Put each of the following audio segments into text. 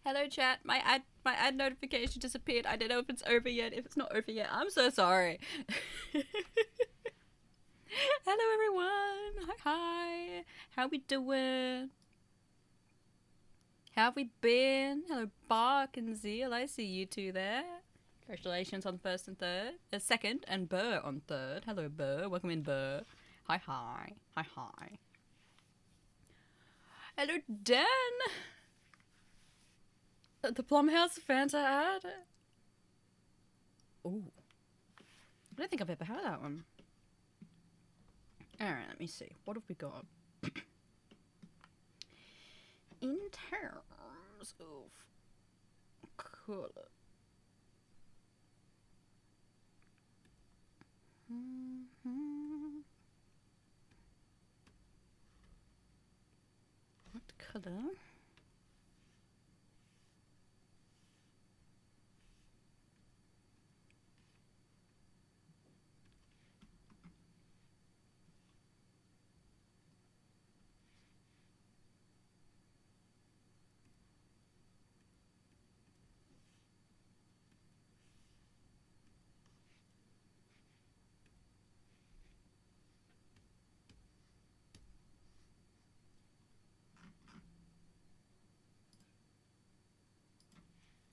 Hello chat. My ad notification disappeared. I don't know if it's over yet. If it's not over yet, I'm so sorry. Hello everyone. Hi. How we doing? How have we been? Hello Bark and Zeal. I see you two there. Congratulations on first and third. Second and Burr on third. Hello Burr. Welcome in Burr. Hi hi. Hi hi. Hello Dan. The Plumhouse Fanta ad? Ooh. I don't think I've ever heard that one. Alright, let me see. What have we got? In terms of colour. What colour?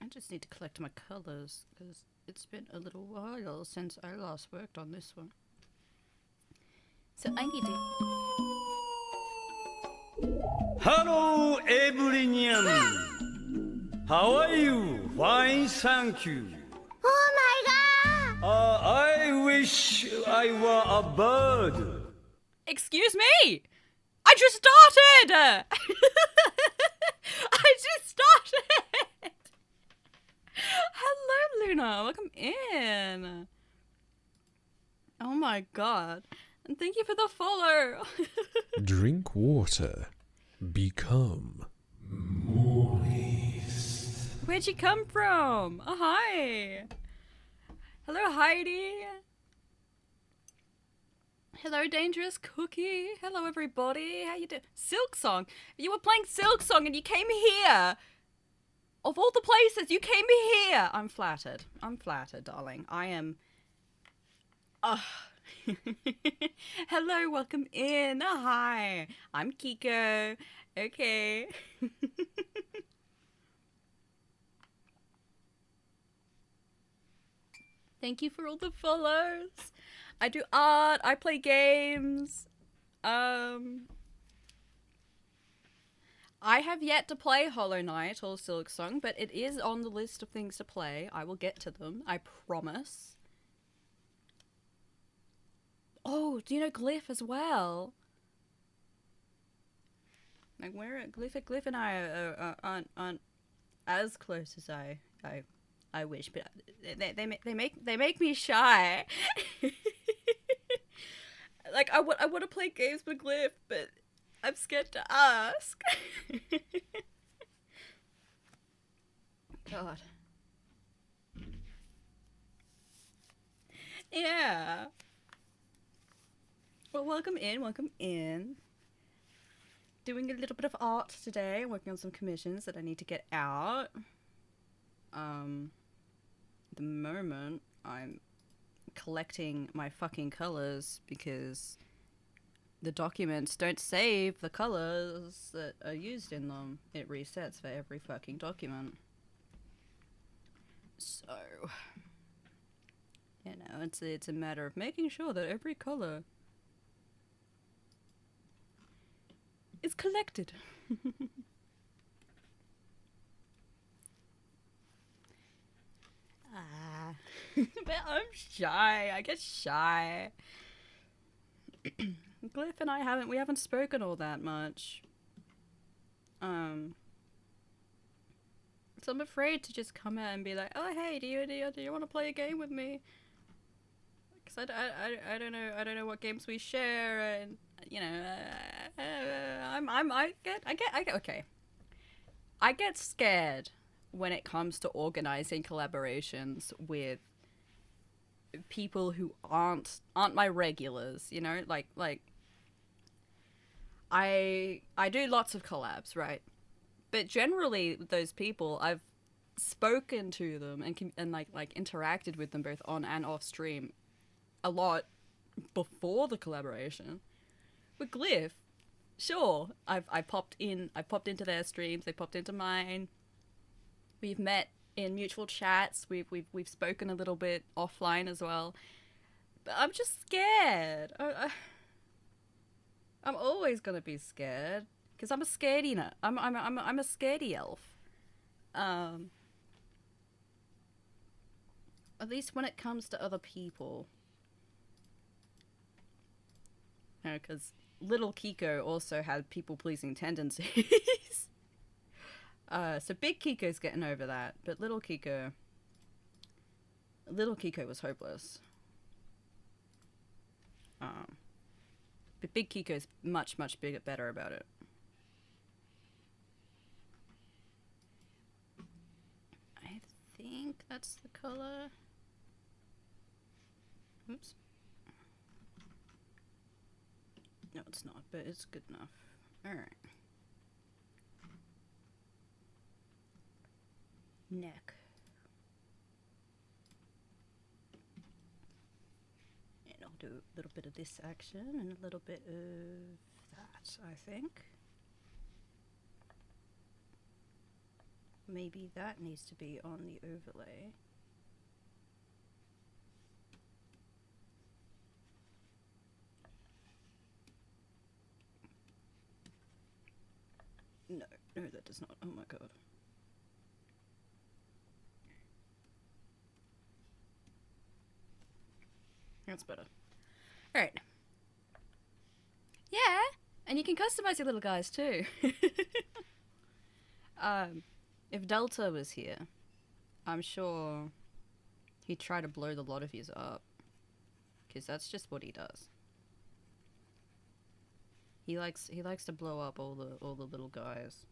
I just need to collect my colours because it's been a little while since I last worked on this one. So I need to... Hello, everyone. How are you? Fine, thank you. Oh my god! I wish I were a bird. Excuse me! I just started! I just started! Hello, Luna. Welcome in. Oh my god. And thank you for the follow. Drink water. Become moist. Where'd you come from? Oh, hi. Hello, Heidi. Hello, Dangerous Cookie. Hello, everybody. How you doing? Silk Song. You were playing Silk Song and you came here. Of all the places, you came here. I'm flattered. I'm flattered, darling. I am... Hello, welcome in. Hi. I'm Kiko. Okay. Thank you for all the follows. I do art. I play games. I have yet to play Hollow Knight or Silksong, but it is on the list of things to play. I will get to them. I promise. Oh, do you know Glyph as well? Like, Glyph and I aren't as close as I wish, but they make me shy. Like I want to play games with Glyph, but I'm scared to ask. God. Yeah. Well, welcome in, welcome in. Doing a little bit of art today, working on some commissions that I need to get out. At the moment, I'm collecting my fucking colors because the documents don't save the colors that are used in them. It resets for every fucking document. So, you know, it's a matter of making sure that every color is collected. But I'm shy. I get shy. Glyph and I haven't spoken all that much. So I'm afraid to just come out and be like, oh hey, do you want to play a game with me? Because I don't know what games we share, and you know, I get okay. I get scared when it comes to organizing collaborations with people who aren't my regulars, you know, like I do lots of collabs, right? But generally, those people, I've spoken to them and like interacted with them both on and off stream a lot before the collaboration. With Glyph, sure, I popped into their streams, they popped into mine. We've met in mutual chats. We've spoken a little bit offline as well. But I'm just scared. I'm always gonna be scared because I'm a scaredy nut. I'm a scaredy elf. At least when it comes to other people. No, because little Kiko also had people-pleasing tendencies. So big Kiko's getting over that, but little Kiko was hopeless. But big Kiko's much better about it. I think that's the color. Oops. No, it's not, but it's good enough. Alright. Neck. And I'll do a little bit of this action and a little bit of that, I think. Maybe that needs to be on the overlay. No, that does not. Oh my god. That's better. Alright. Yeah, and you can customize your little guys too. If Delta was here, I'm sure he'd try to blow the lot of yous up. Because that's just what he does. He likes to blow up all the little guys.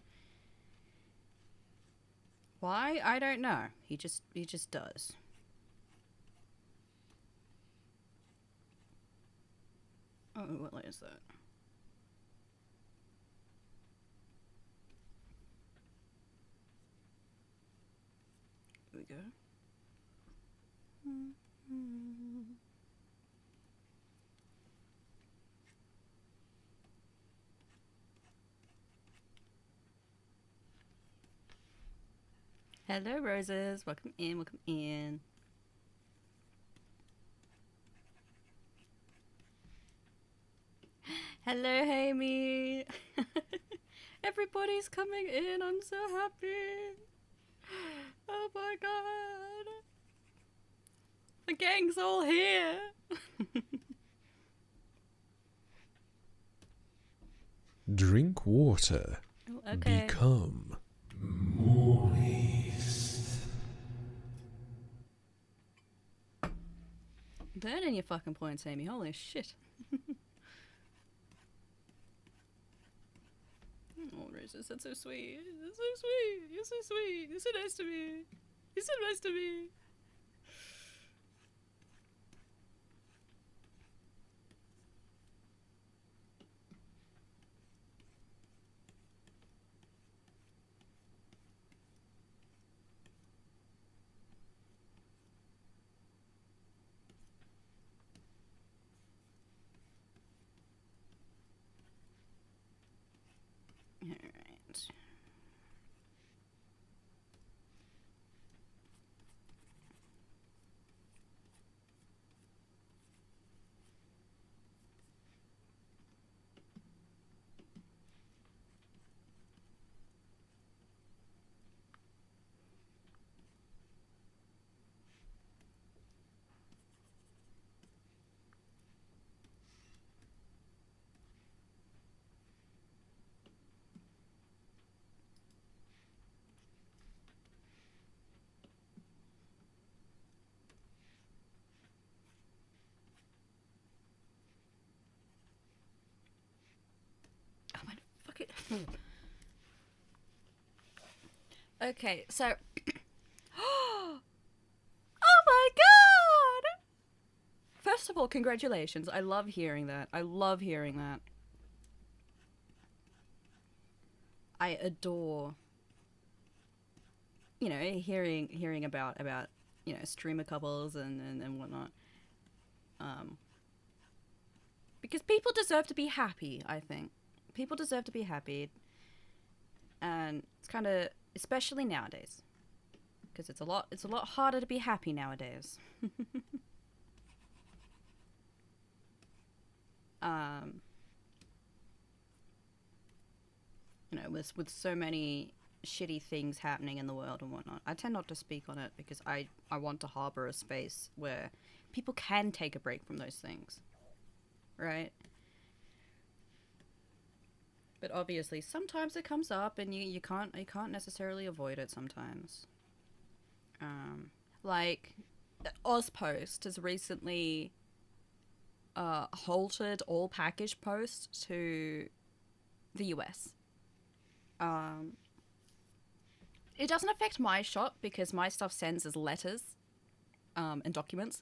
Why? I don't know. He just does. Oh, what light is that? Here we go. Hello, roses. Welcome in. Welcome in. Hello, Hammy. Everybody's coming in. I'm so happy. Oh my god. The gang's all here. Drink water. Oh, okay. Become moist. Burning your fucking points, Amy. Holy shit. Oh, Roses, that's so sweet. That's so sweet. You're so sweet. You're so nice to me. You're so nice to me. Alright. Oh my fucking. Okay, so. Oh my god! First of all, congratulations. I love hearing that. I love hearing that. I adore you know, hearing about you know, streamer couples and whatnot. Because people deserve to be happy. I think people deserve to be happy, and it's kind of especially nowadays because it's a lot harder to be happy nowadays. um, you know, with so many shitty things happening in the world and whatnot, I tend not to speak on it because I want to harbor a space where people can take a break from those things, right? But obviously, sometimes it comes up, and you can't necessarily avoid it sometimes. Like Ozpost has recently halted all package posts to the US. Um, it doesn't affect my shop because my stuff sends as letters and documents.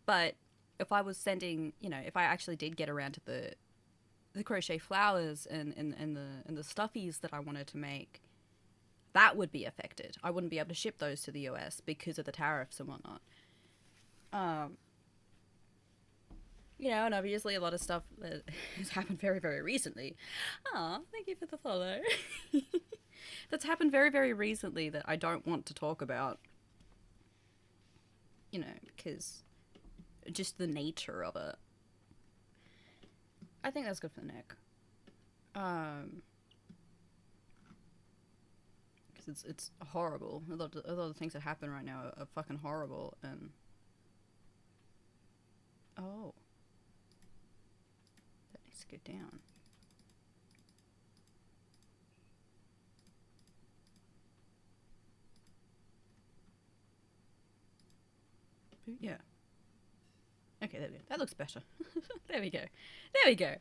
But if I was sending, you know, if I actually did get around to the crochet flowers and the stuffies that I wanted to make, that would be affected. I wouldn't be able to ship those to the US because of the tariffs and whatnot. You know, and obviously a lot of stuff that has happened very, very recently. Oh, thank you for the follow. That's happened very, very recently that I don't want to talk about. You know, because just the nature of it. I think that's good for Nick. Because it's horrible. A lot of the things that happen right now are fucking horrible. And oh, that needs to go down. Yeah. Okay, there we go. That looks better. There we go. There we go.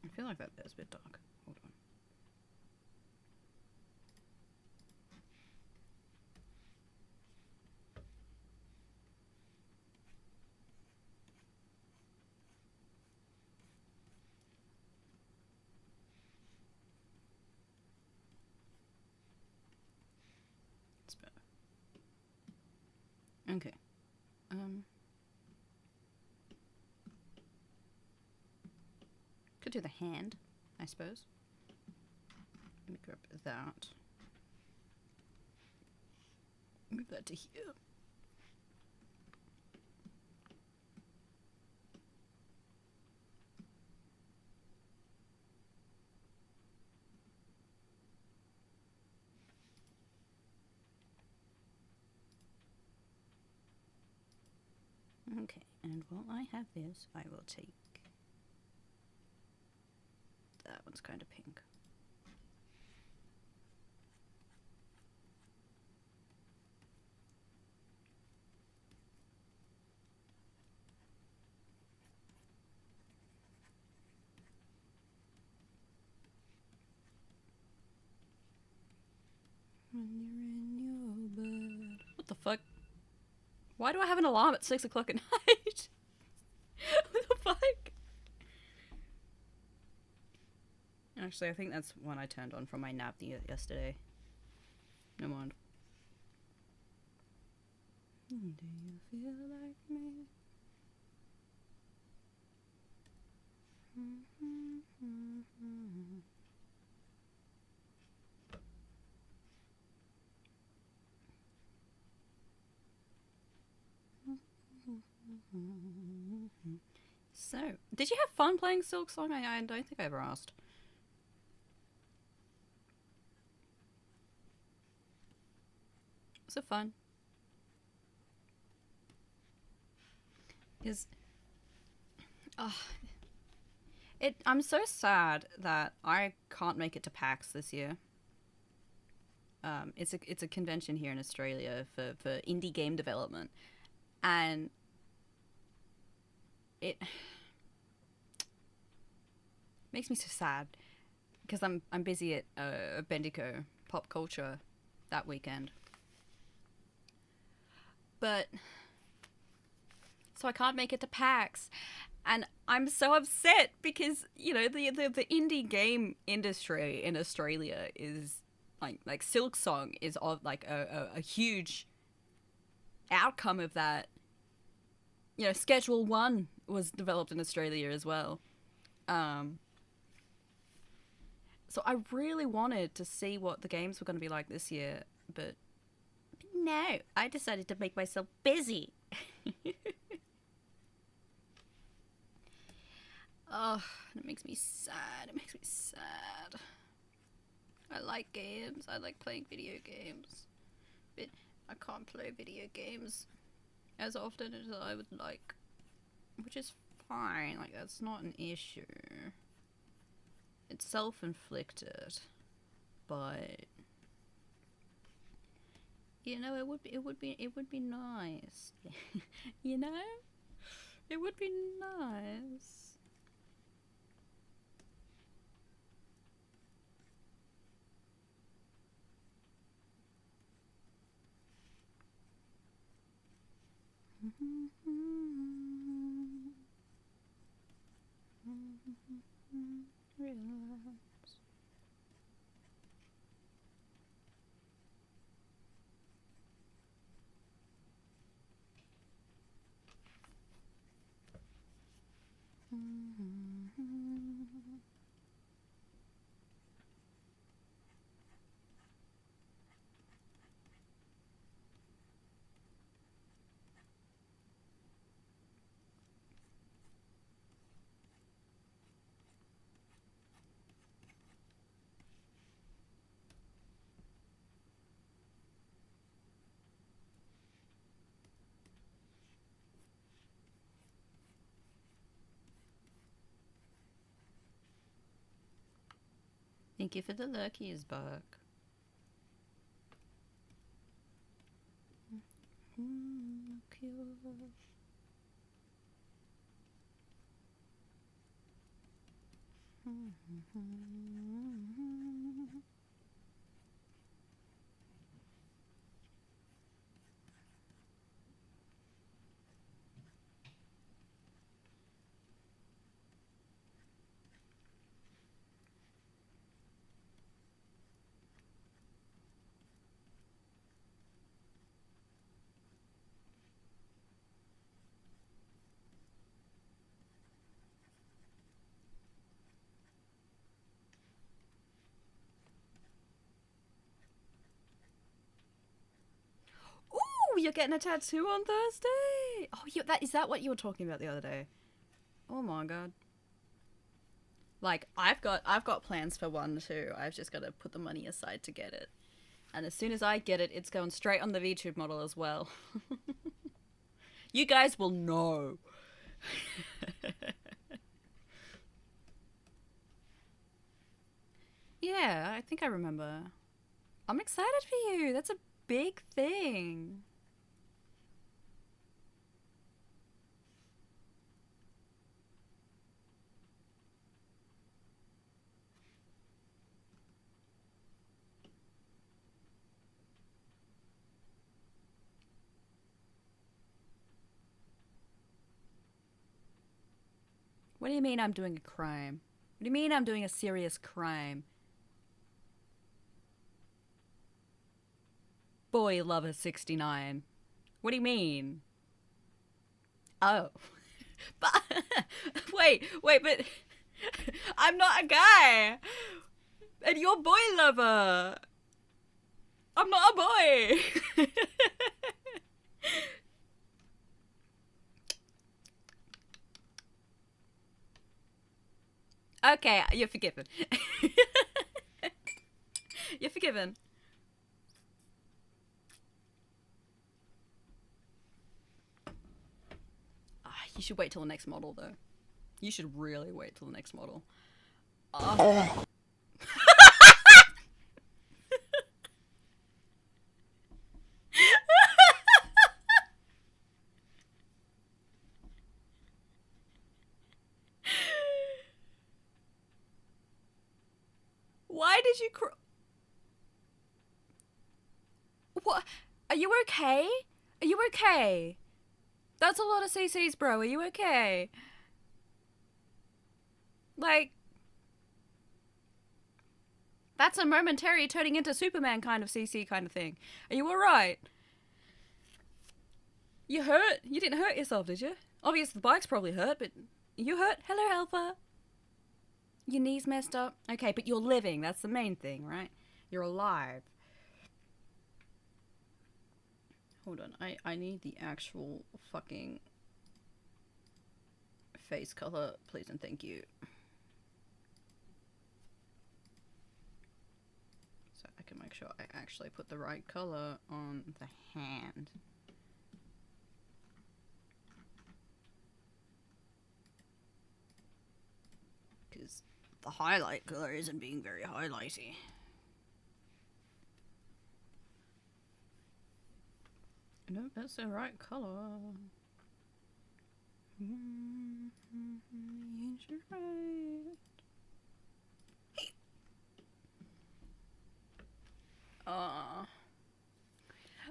I feel like that there's a bit dark. Hold on. It's better. Okay. Could do the hand, I suppose. Let me grab that. Move that to here. Okay, and while I have this, I will take... That one's kind of pink. When you're in your bed. What the fuck? Why do I have an alarm at 6 o'clock at night? What the fuck? Actually, I think that's one I turned on from my nap yesterday. No mind. Do you feel like me? So, did you have fun playing Silk Song? I don't think I ever asked. Was it fun? Is I'm so sad that I can't make it to PAX this year. It's a convention here in Australia for indie game development, and it makes me so sad because I'm busy at Bendigo Pop Culture that weekend. But so I can't make it to PAX, And I'm so upset because, you know, the indie game industry in Australia is like Silk Song is of like a huge outcome of that. You know, Schedule 1 was developed in Australia as well. So I really wanted to see what the games were going to be like this year, but no, I decided to make myself busy. Oh, it makes me sad. It makes me sad. I like games. I like playing video games. But I can't play video games as often as I would like. Which is fine. Like, that's not an issue. It's self-inflicted. But you know, it would be nice. You know? It would be nice. Relax. Thank you for the luckies, Buck. Ooh, you're getting a tattoo on Thursday. Oh, is that what you were talking about the other day? Oh my god. Like, I've got plans for one too. I've just got to put the money aside to get it. And as soon as I get it, it's going straight on the VTube model as well. You guys will know. Yeah, I think I remember. I'm excited for you. That's a big thing. What do you mean I'm doing a crime? What do you mean I'm doing a serious crime? Boy lover 69. What do you mean? Oh. But wait, but I'm not a guy. And you're boy lover. I'm not a boy. Okay, you're forgiven. You're forgiven. You should wait till the next model, though. You should really wait till the next model. Why did you cry? What? Are you okay? Are you okay? That's a lot of CCs, bro. Are you okay? Like, that's a momentary turning into Superman kind of CC kind of thing. Are you alright? You hurt? You didn't hurt yourself, did you? Obviously, the bike's probably hurt, but you hurt? Hello, helper. Your knee's messed up? Okay, but you're living. That's the main thing, right? You're alive. Hold on. I need the actual fucking face color, please and thank you. So I can make sure I actually put the right color on the hand. Because the highlight color isn't being very highlighty. No, that's the right color.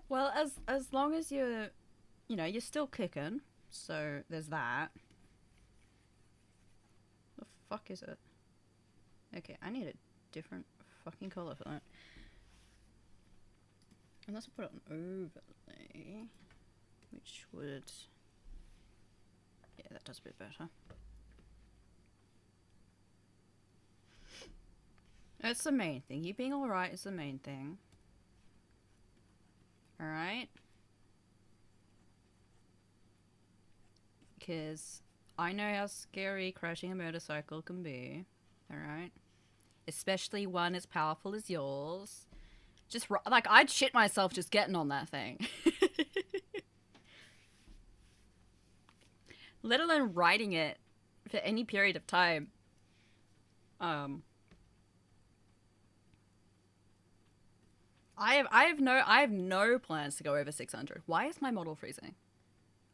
Well, as long as you're, you know, you're still kicking, so there's that. The fuck is it? Okay, I need a different fucking color for that. Unless I put it on overlay, which would, yeah, that does a bit better. That's the main thing. You being alright is the main thing. Alright? Because I know how scary crashing a motorcycle can be. Alright? Especially one as powerful as yours. Just, like, I'd shit myself just getting on that thing. Let alone riding it for any period of time. I have no plans to go over 600. Why is my model freezing?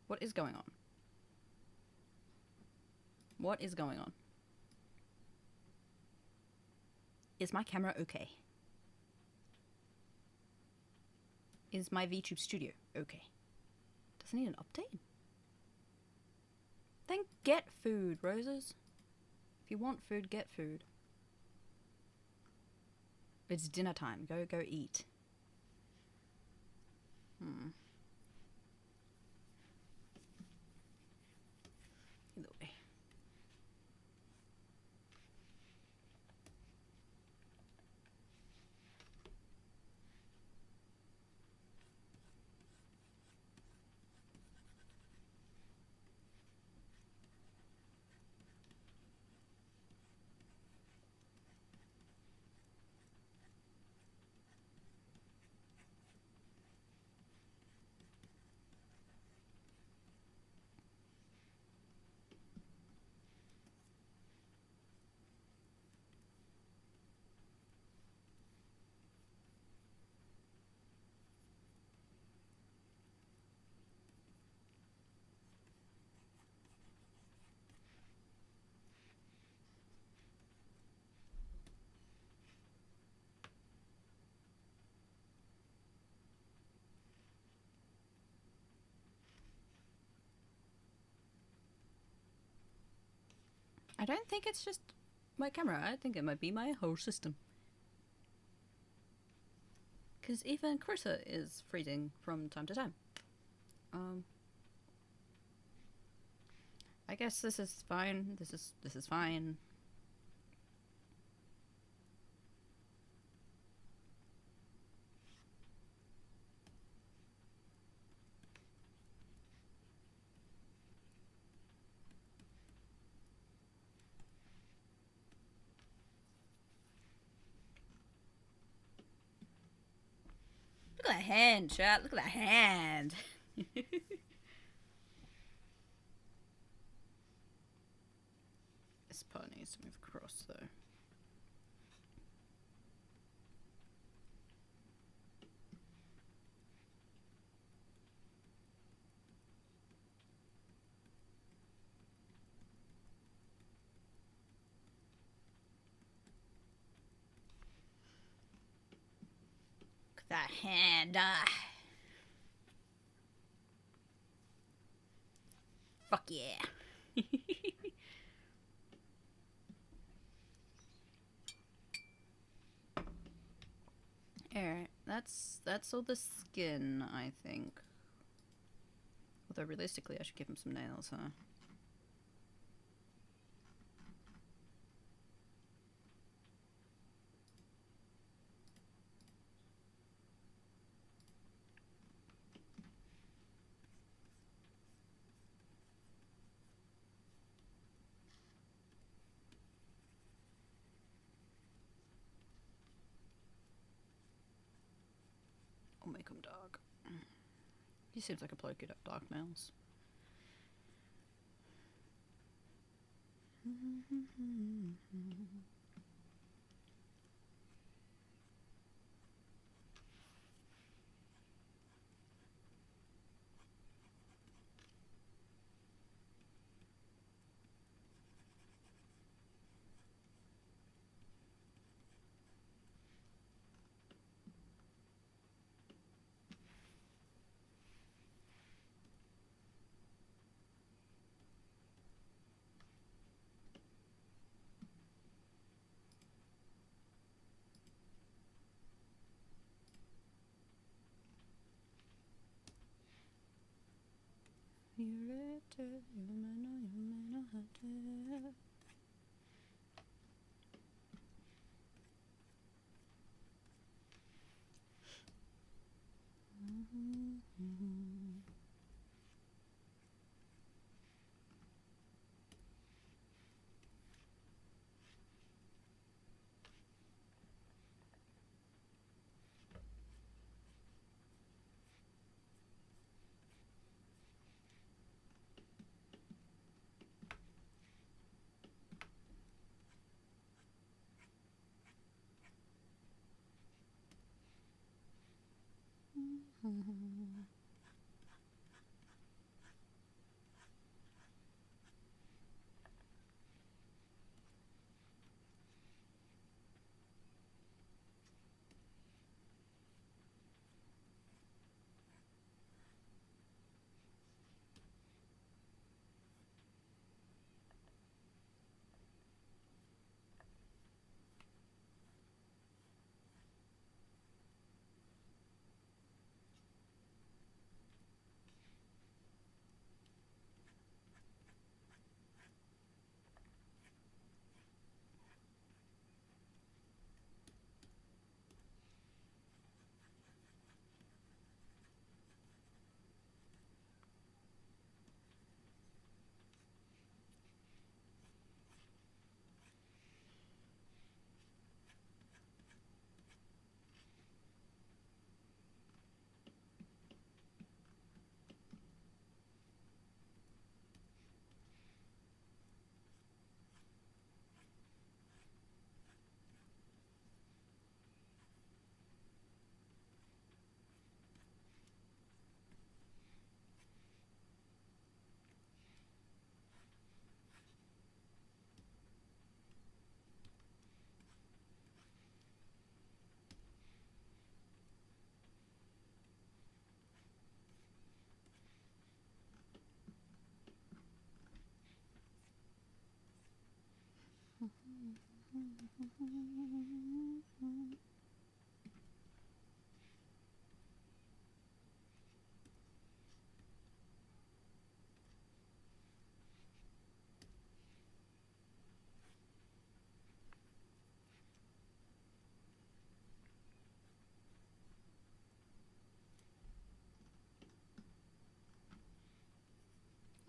What is going on? What is going on? Is my camera okay? Is my VTube Studio okay? Does it need an update? Then get food, Roses. If you want food, get food. It's dinner time. Go eat. Either way. I don't think it's just my camera. I think it might be my whole system. Because even cursor is freezing from time to time. I guess this is fine. This is fine. Look at that hand, chat. Look at that hand. This part needs to move across, though. Look at that hand. Fuck yeah. Alright, that's all the skin, I think. Although realistically I should give him some nails, huh? I'll make him dark. He seems like a bloke who'd have dark nails.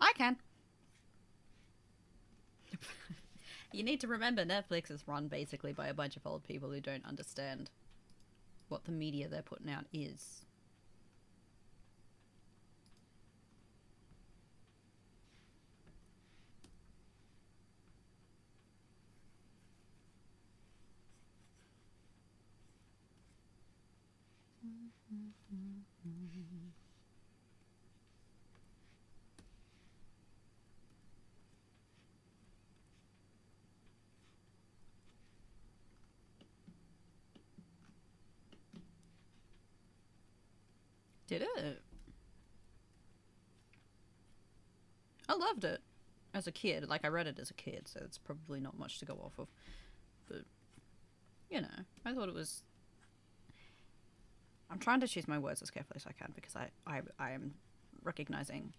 I can. You need to remember Netflix is run basically by a bunch of old people who don't understand what the media they're putting out is. Did it? I loved it as a kid. Like, I read it as a kid, so it's probably not much to go off of. But, you know, I thought it was I'm trying to choose my words as carefully as I can because I am recognizing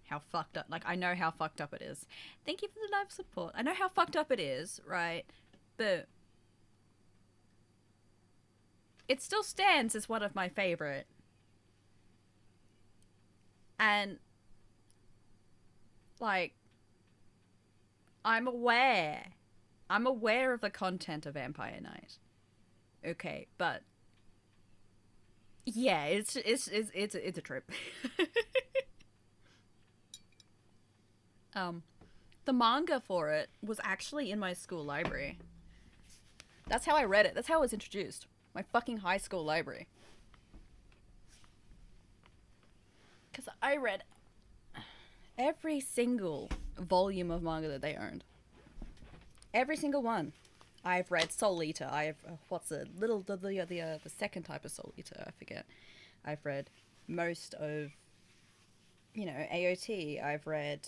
how fucked up. Like, I know how fucked up it is. Thank you for the live support. I know how fucked up it is, right? But it still stands as one of my favorite. And like, I'm aware of the content of Vampire Night. Okay, but yeah, it's a trip. The manga for it was actually in my school library. That's how I read it. That's how it was introduced. My fucking high school library. Because I read every single volume of manga that they owned. Every single one. I've read Soul Eater. I've what's the second type of Soul Eater? I forget. I've read most of, AOT. I've read.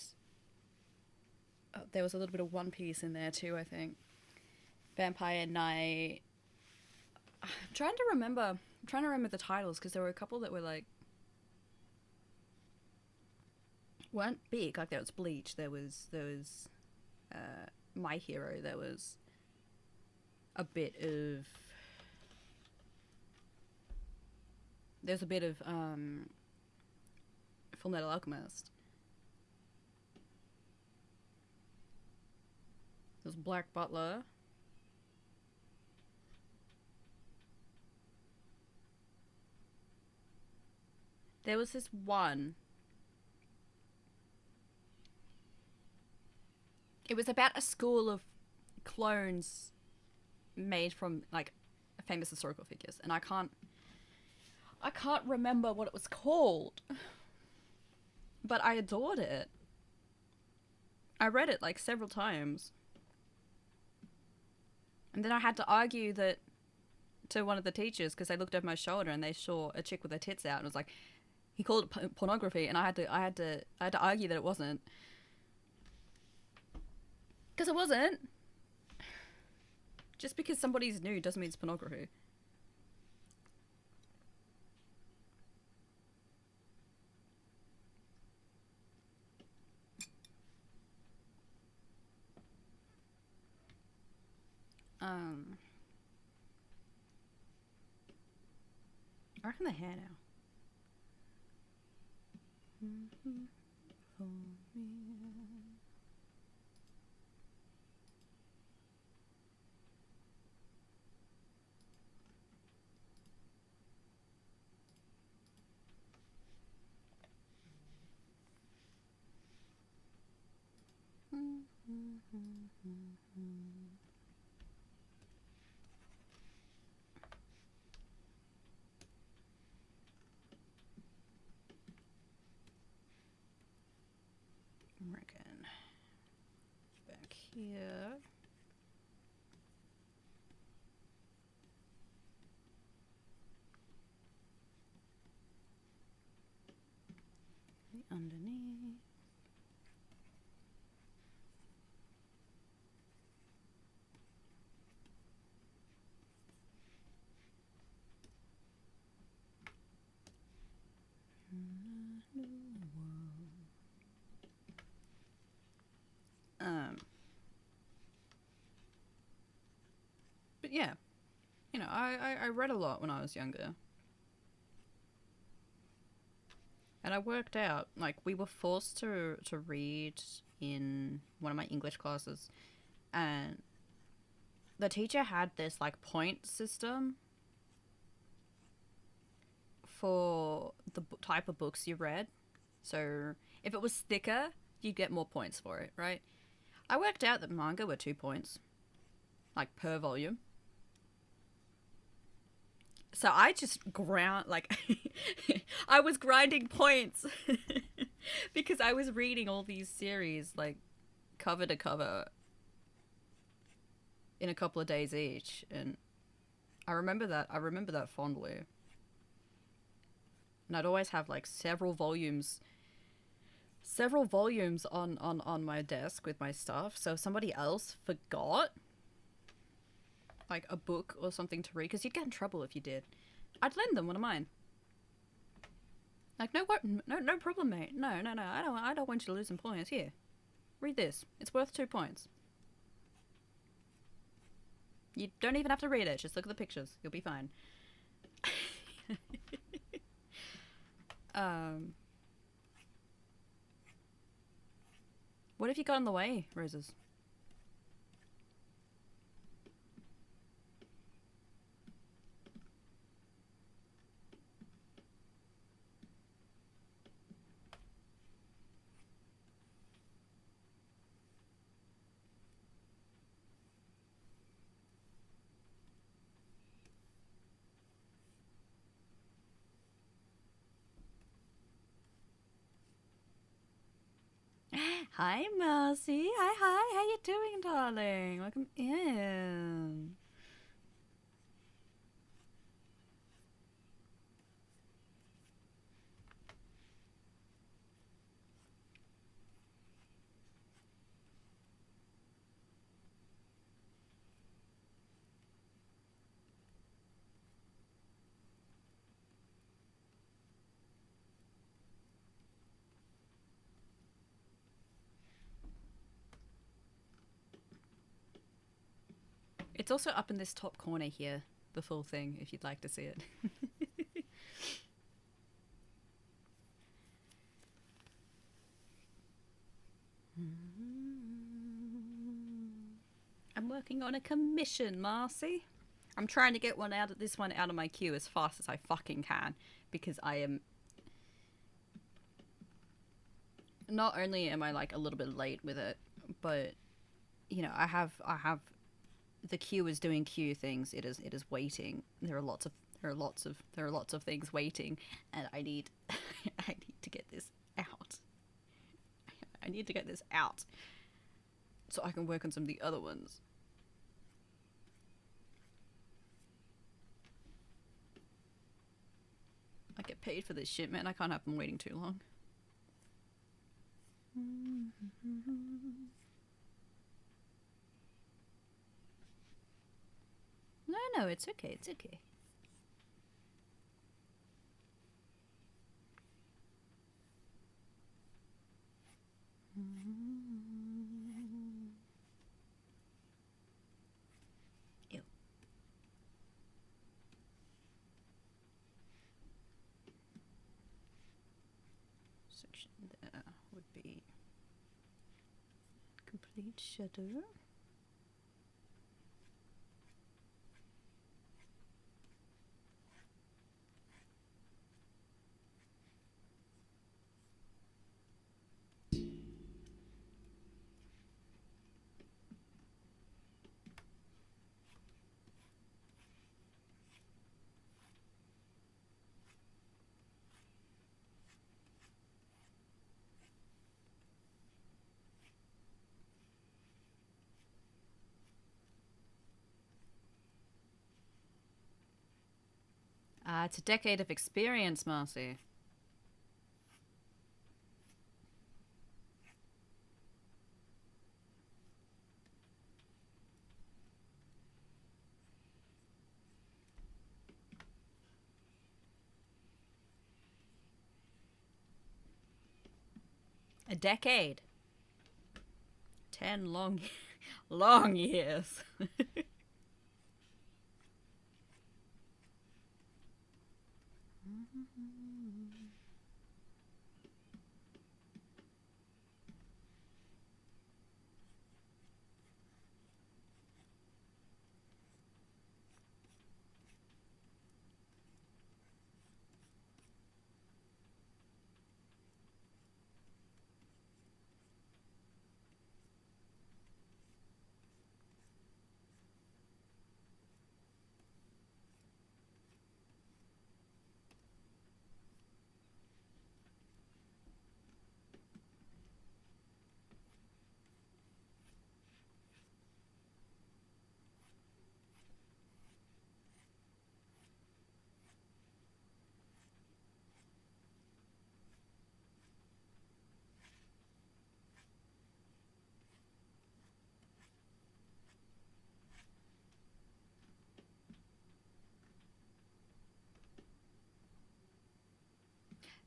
Oh, there was a little bit of One Piece in there too, I think. Vampire Night. I'm trying to remember the titles because there were a couple that were like weren't big. Like there was Bleach. There was My Hero. There was a bit of. There's a bit of Full Metal Alchemist. There's Black Butler. There was this one. It was about a school of clones made from like famous historical figures, and I can't remember what it was called, but I adored it. I read it like several times, and then I had to argue that to one of the teachers because they looked over my shoulder and they saw a chick with her tits out and was like, he called it pornography, and I had to argue that it wasn't, because it wasn't. Just because somebody's nude doesn't mean it's pornography. I reckon the hair now. I reckon back here. Underneath. But yeah, I read a lot when I was younger. And I worked out, like, we were forced to read in one of my English classes, and the teacher had this, like, point system for the type of books you read. So if it was thicker, you'd get more points for it, right? I worked out that manga were 2 points, like, per volume. So I just I was grinding points because I was reading all these series, like, cover to cover in a couple of days each, and I remember that fondly. And I'd always have, like, several volumes on my desk with my stuff, so if somebody else forgot like a book or something to read, because you'd get in trouble if you did, I'd lend them one of mine. Like, no problem, mate. No. I don't want you to lose some points. Here, read this. It's worth 2 points. You don't even have to read it. Just look at the pictures. You'll be fine. What have you got in the way, Roses? Hi, Marcy. Hi. How you doing, darling? Welcome in. It's also up in this top corner here, the full thing, if you'd like to see it. I'm working on a commission, Marcy. I'm trying to get this one out of my queue as fast as I fucking can, because I am... Not only am I like a little bit late with it, but you know, I have the queue is doing queue things. It is waiting. There are lots of things waiting, and I need I need to get this out. I need to get this out so I can work on some of the other ones. I get paid for this shit, man. I can't have them waiting too long. No, it's okay. It's okay. Ew. Section there would be complete shadow. It's a decade of experience, Marcy. A decade. 10 long, long years.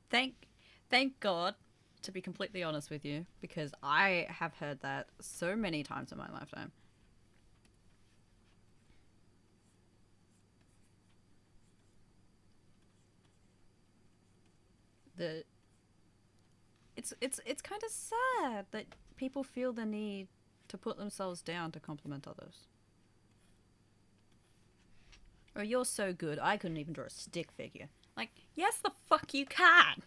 Thank God, to be completely honest with you, because I have heard that so many times in my lifetime. The it's kind of sad that people feel the need to put themselves down to compliment others. Or you're so good, I couldn't even draw a stick figure. Like, yes, the fuck you can.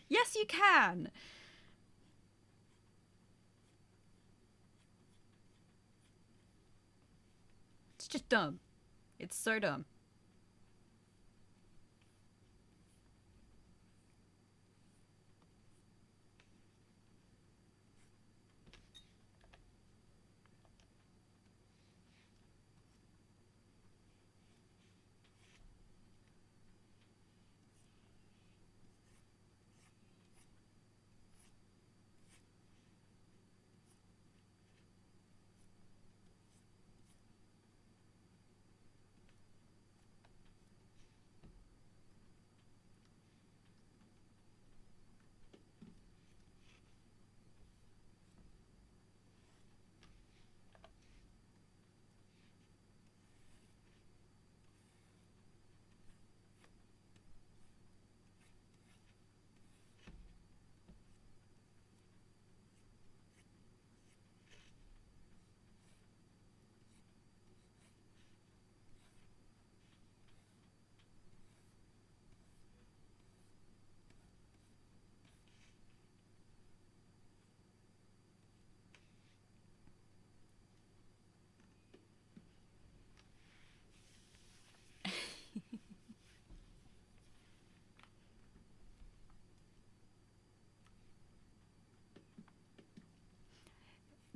Yes, you can. It's just dumb. It's so dumb.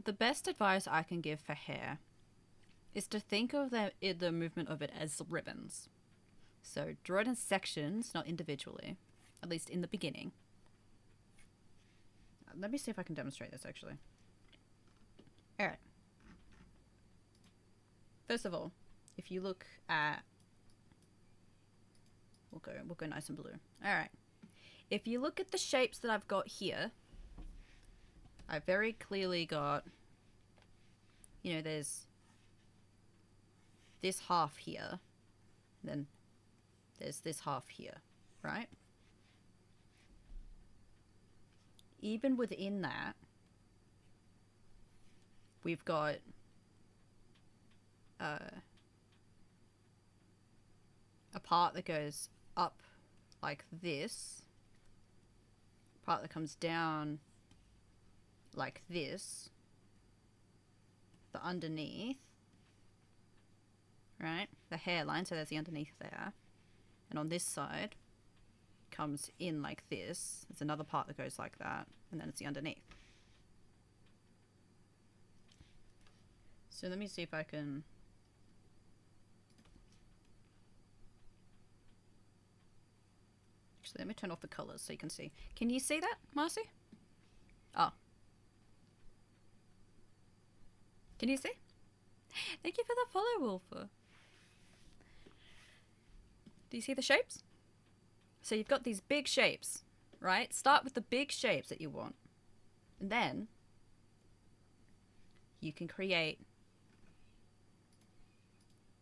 The best advice I can give for hair is to think of the movement of it as ribbons. So draw it in sections, not individually, at least in the beginning. Let me see if I can demonstrate this actually. All right. First of all, if you look at, we'll go nice and blue. All right. If you look at the shapes that I've got here, I very clearly got, you know, there's this half here, then there's this half here, right? Even within that, we've got a part that goes up like this, part that comes down like this, the underneath, right? The hairline, so there's the underneath there. And on this side, comes in like this. There's another part that goes like that, and then it's the underneath. So let me see if I can... Actually, let me turn off the colors so you can see. Can you see that, Marcy? Oh. Can you see? Thank you for the follow, Wolfer. Do you see the shapes? So you've got these big shapes, right? Start with the big shapes that you want. And then you can create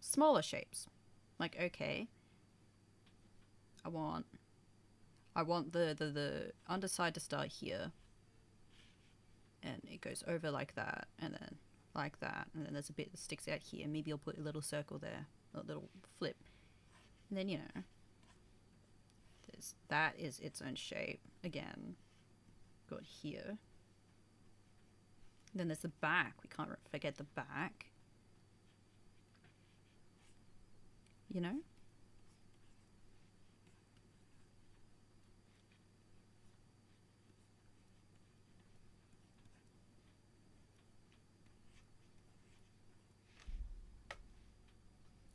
smaller shapes. Like, okay, I want the underside to start here. And it goes over like that, and then like that, and then there's a bit that sticks out here. Maybe I'll put a little circle there, a little flip. And then, you know, that is its own shape. Again, got here. And then there's the back. We can't forget the back. You know?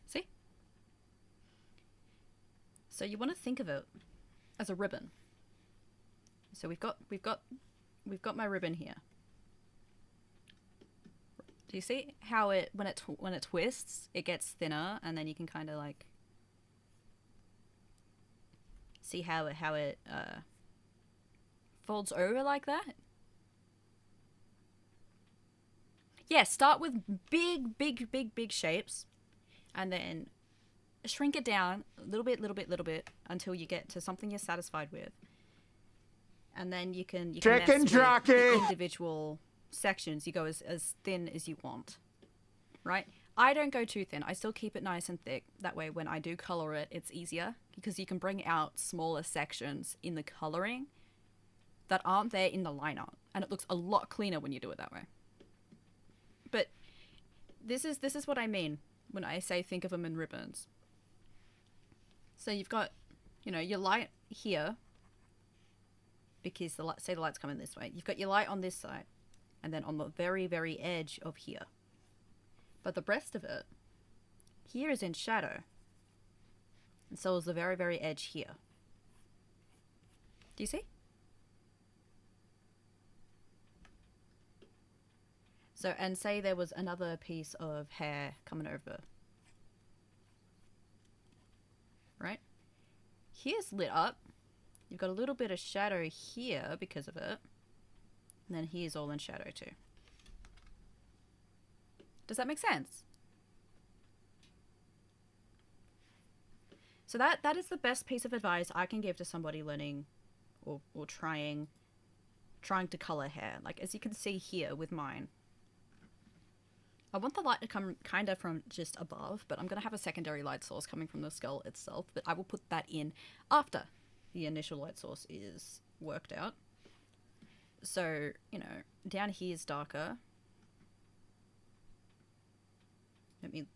See? So you want to think of it as a ribbon. So we've got my ribbon here. Do you see how when it twists, it gets thinner, and then you can kind of like See how it folds over like that? Yeah, start with big shapes, and then shrink it down little bit until you get to something you're satisfied with. And then you can mess with the individual sections. You go as thin as you want, right? I don't go too thin. I still keep it nice and thick. That way when I do color it, it's easier because you can bring out smaller sections in the coloring that aren't there in the line art, and it looks a lot cleaner when you do it that way. But this is what I mean when I say think of them in ribbons. So you've got, you know, your light here, because the light, say the light's coming this way. You've got your light on this side, and then on the very edge of here. But the rest of it here is in shadow, and so is the very edge here. Do you see? So, and say there was another piece of hair coming over. Right? Here's lit up. You've got a little bit of shadow here because of it. And then here's all in shadow too. Does that make sense? So that is the best piece of advice I can give to somebody learning or trying to color hair. Like, as you can see here with mine, I want the light to come kind of from just above, but I'm going to have a secondary light source coming from the skull itself, but I will put that in after the initial light source is worked out. So, you know, down here is darker. Let me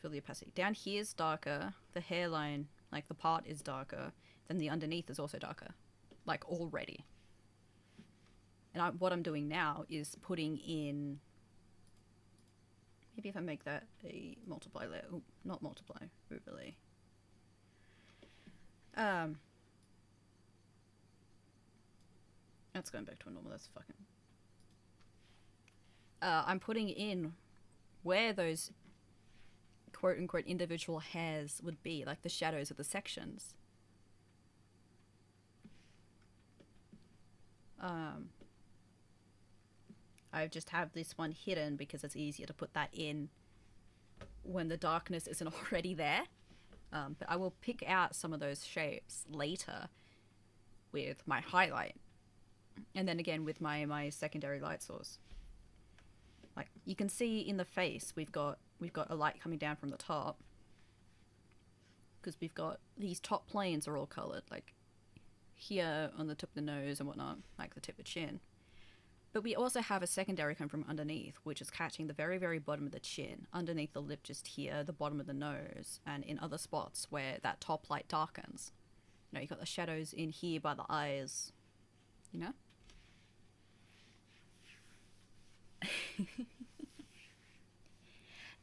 fill the opacity. Down here is darker. The hairline, like the part, is darker. Then the underneath is also darker, like already. And what I'm doing now is putting in... Maybe if I make that a multiply layer. Ooh, not multiply, overlay. That's going back to a normal. That's fucking... I'm putting in where those quote-unquote individual hairs would be, like the shadows of the sections. I just have this one hidden because it's easier to put that in when the darkness isn't already there. But I will pick out some of those shapes later with my highlight. And then again with my secondary light source. Like, you can see in the face, we've got a light coming down from the top. Because we've got these top planes are all colored, like here on the tip of the nose and whatnot, like the tip of the chin. But we also have a secondary come from underneath, which is catching the very bottom of the chin, underneath the lip just here, the bottom of the nose, and in other spots where that top light darkens. You know, you've got the shadows in here by the eyes, you know?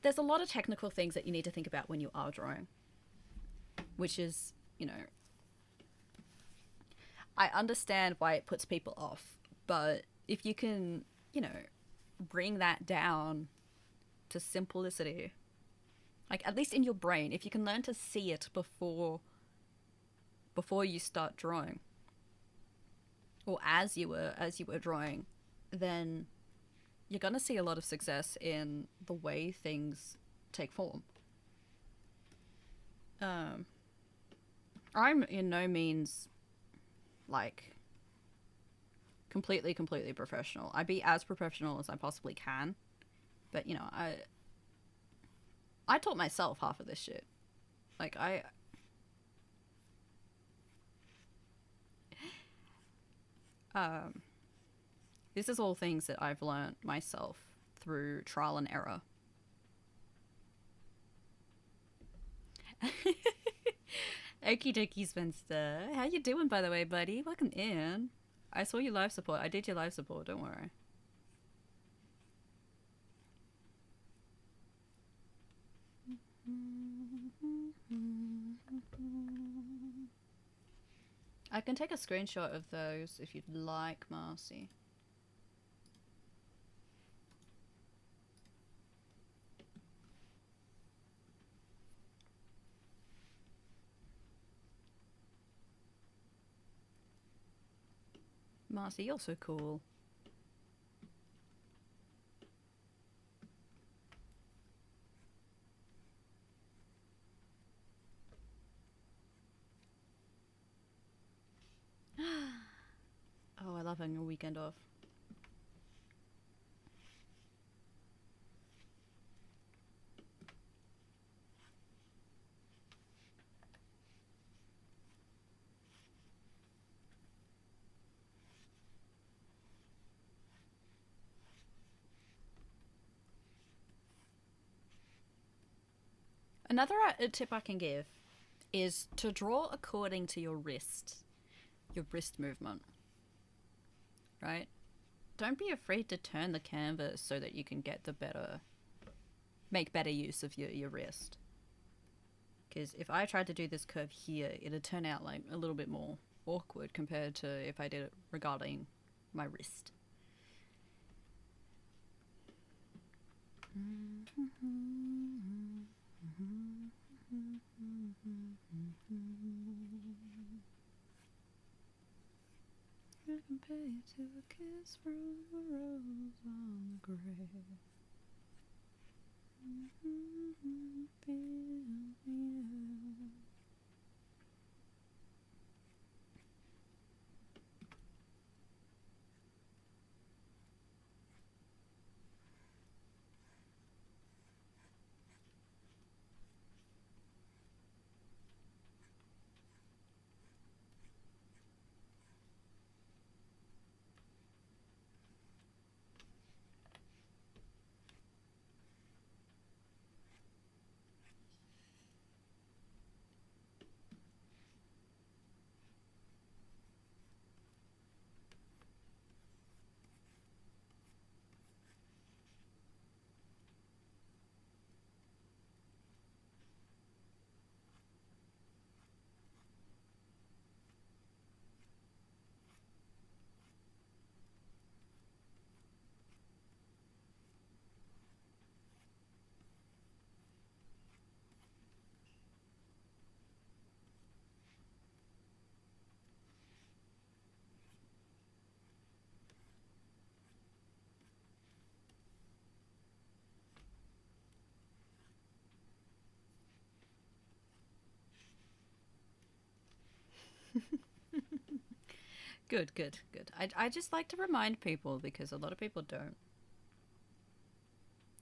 There's a lot of technical things that you need to think about when you are drawing, which is, you know, I understand why it puts people off, but if you can, you know, bring that down to simplicity, like at least in your brain, if you can learn to see it before you start drawing, or as you were drawing, then you're gonna see a lot of success in the way things take form. I'm in no means like completely professional. I'd be as professional as I possibly can, but you know, I taught myself half of this shit. Like this is all things that I've learned myself through trial and error. Okie dokie, Spencer. How you doing, by the way, buddy? Welcome in. I saw your live support. I did your live support, don't worry. I can take a screenshot of those if you'd like, Marcy. Marcy, you're so cool. Oh, I love having a weekend off. Another tip I can give is to draw according to your wrist movement, right? Don't be afraid to turn the canvas so that you can get make better use of your wrist. Because if I tried to do this curve here, it'd turn out like a little bit more awkward compared to if I did it regarding my wrist. I compare you to a kiss from a rose on the grave. Good, good, good. I just like to remind people because a lot of people don't.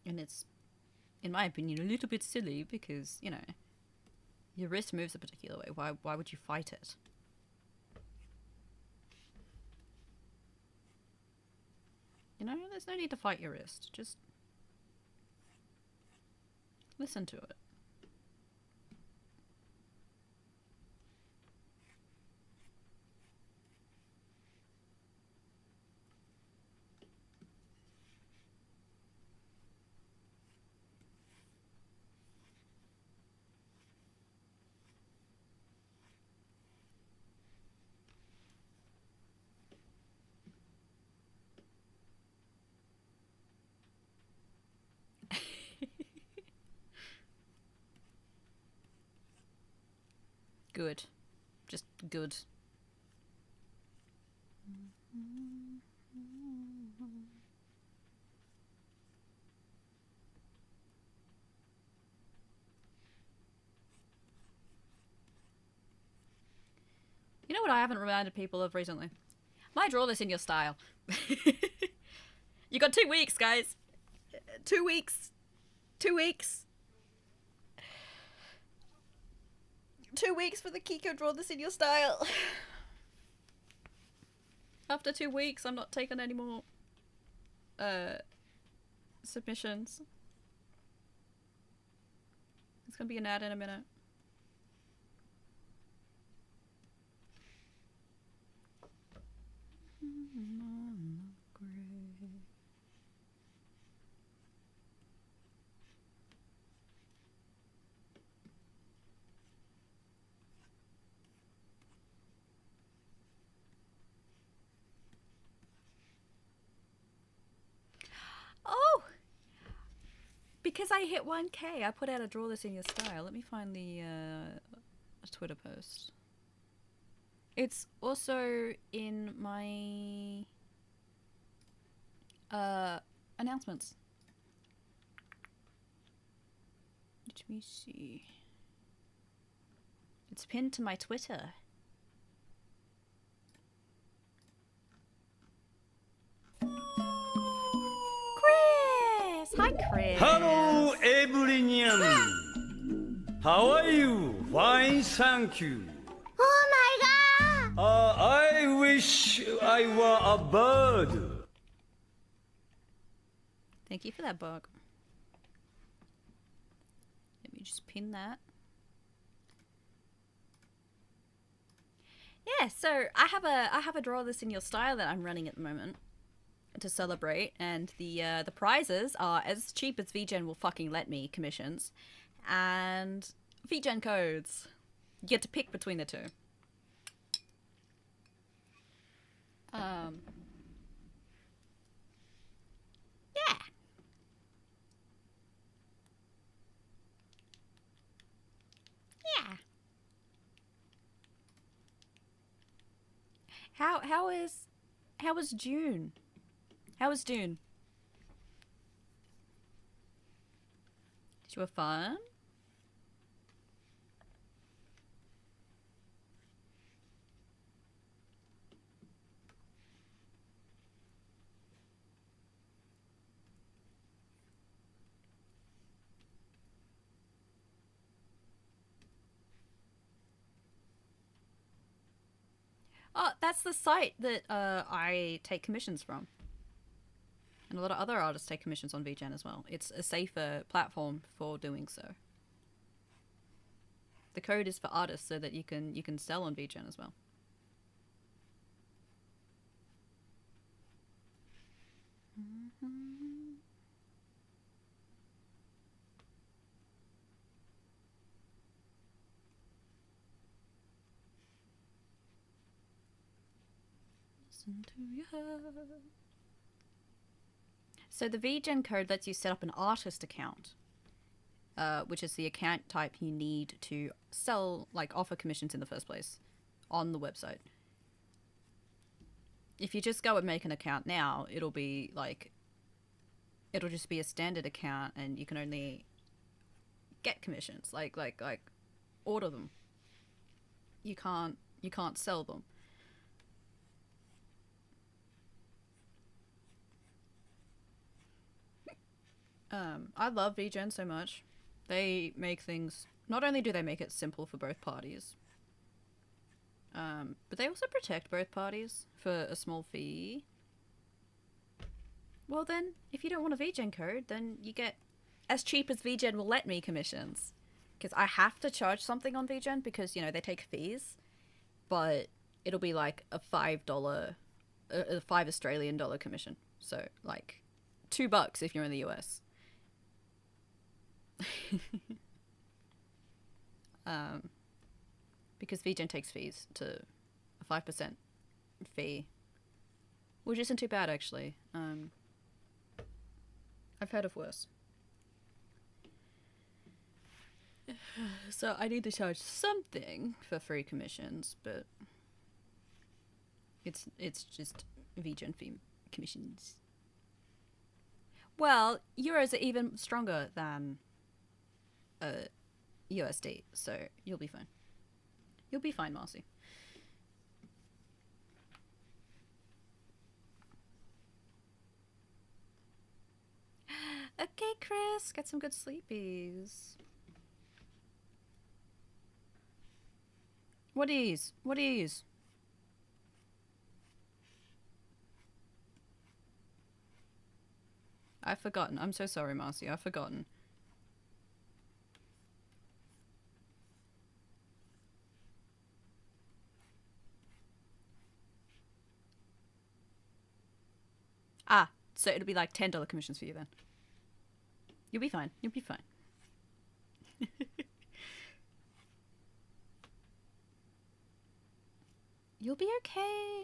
And it's, in my opinion, a little bit silly because, you know, your wrist moves a particular way. Why would you fight it? You know, there's no need to fight your wrist. Just listen to it. Good. Just good. You know what I haven't reminded people of recently? Might draw this in your style. You got 2 weeks, guys. 2 weeks. 2 weeks. 2 weeks for the Kiko draw this in your style. After 2 weeks, I'm not taking any more submissions. It's gonna be an ad in a minute. Oh! Because I hit 1K, I put out a draw this in your style. Let me find the Twitter post. It's also in my announcements. Let me see. It's pinned to my Twitter. Chris! Hi, Chris. Hello, everyone. How are you? Fine, thank you. Oh my god! I wish I were a bird. Thank you for that, bug. Let me just pin that. Yeah, so I have a draw this in your style that I'm running at the moment to celebrate, and the prizes are as cheap as VGen will fucking let me commissions, and VGen codes. You get to pick between the two. Yeah. Yeah. How was June? How was June? Did you have fun? Oh, that's the site that I take commissions from. And a lot of other artists take commissions on VGen as well. It's a safer platform for doing so. The code is for artists so that you can sell on VGen as well. Listen to your heart. So the VGen code lets you set up an artist account, which is the account type you need to sell, like offer commissions in the first place on the website. If you just go and make an account now, it'll be like, it'll just be a standard account and you can only get commissions, like order them. You can't sell them. I love VGen so much. They make things, not only do they make it simple for both parties, but they also protect both parties for a small fee. Well then, if you don't want a VGen code, then you get as cheap as VGen will let me commissions. Because I have to charge something on VGen because, you know, they take fees. But it'll be like a $5, a $5 Australian dollar commission. So, like, $2 if you're in the US. Because VGen takes fees to a 5% fee, which isn't too bad actually. I've heard of worse. So I need to charge something for free commissions, but it's just VGen fee commissions. Well, euros are even stronger than USD, so you'll be fine. You'll be fine, Marcy. Okay, Chris, get some good sleepies. What is? What is? I've forgotten. I'm so sorry, Marcy. I've forgotten. Ah, so it'll be like $10 commissions for you then. You'll be fine. You'll be fine. You'll be okay.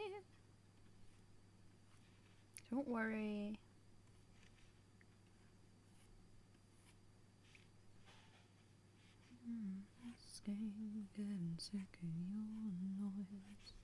Don't worry. Getting sick of your noise.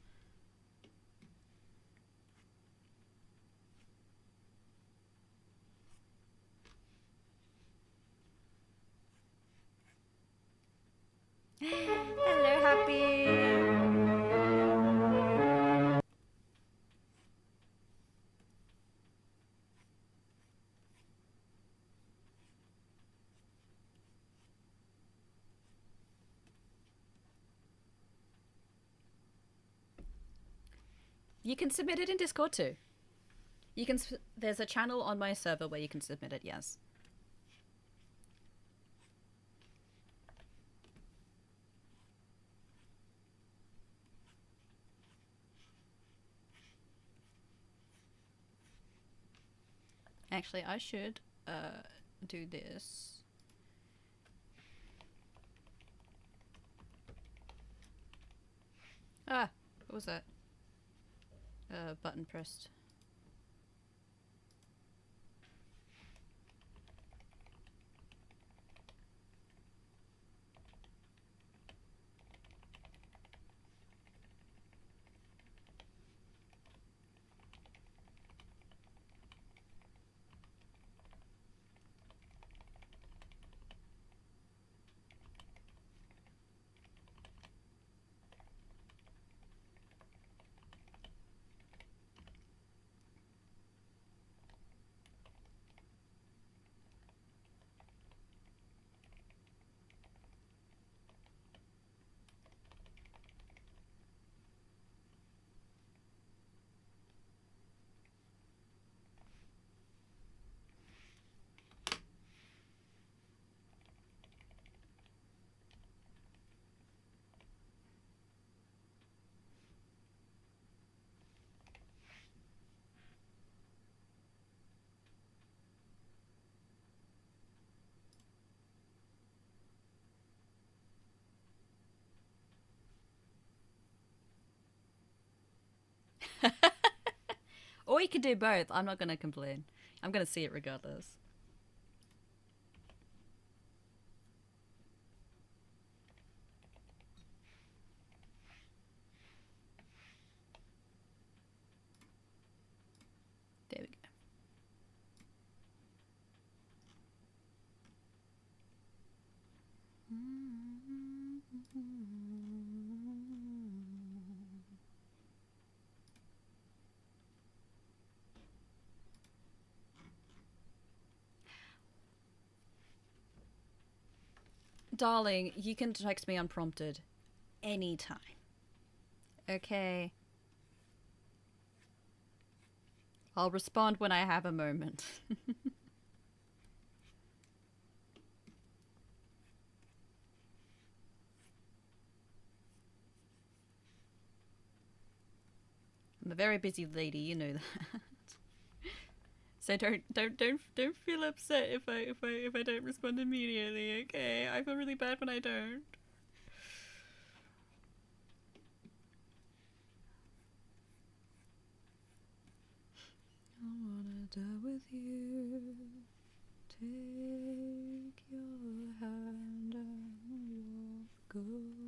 You can submit it in Discord too. You can. There's a channel on my server where you can submit it. Yes. Actually, I should do this. Ah, what was that? Button pressed. Or you could do both. I'm not gonna complain. I'm gonna see it regardless. There we go. Darling, you can text me unprompted anytime. Okay. I'll respond when I have a moment. I'm a very busy lady, you know that. So don't feel upset if I don't respond immediately, okay? I feel really bad when I don't. I wanna die with you. Take your hand and walk away.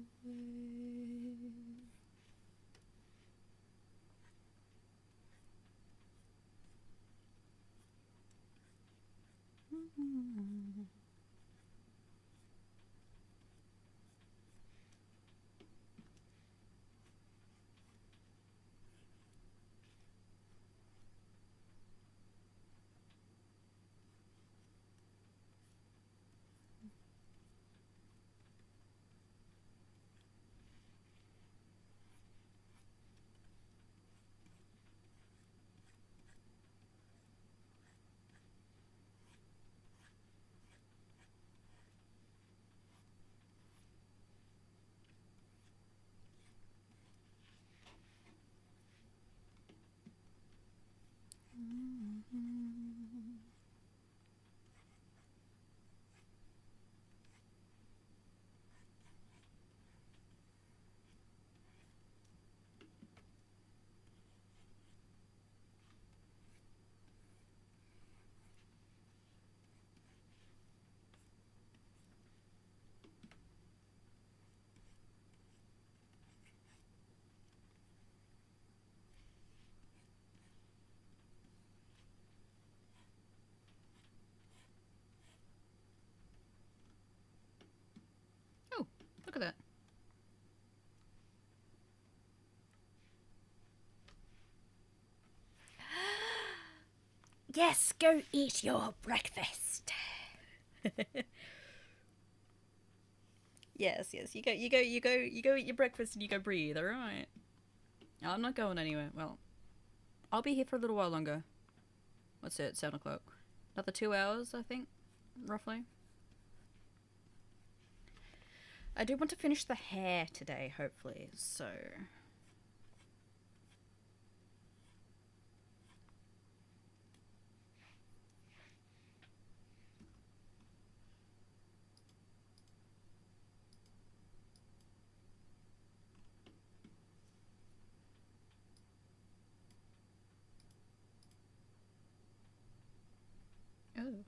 Oh, look at that. Yes, go eat your breakfast. Yes, you go eat your breakfast and you go breathe, alright? I'm not going anywhere. Well, I'll be here for a little while longer. What's it? 7 o'clock. Another 2 hours, I think, roughly. I do want to finish the hair today, hopefully, so... Oh.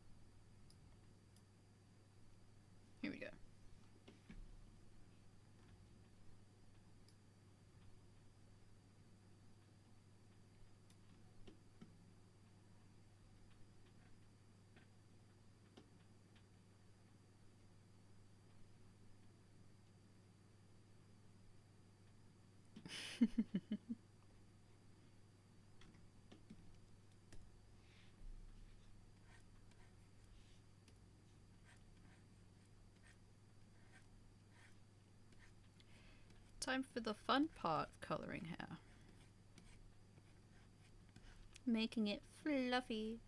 Here we go. Time for the fun part of colouring hair. Making it fluffy.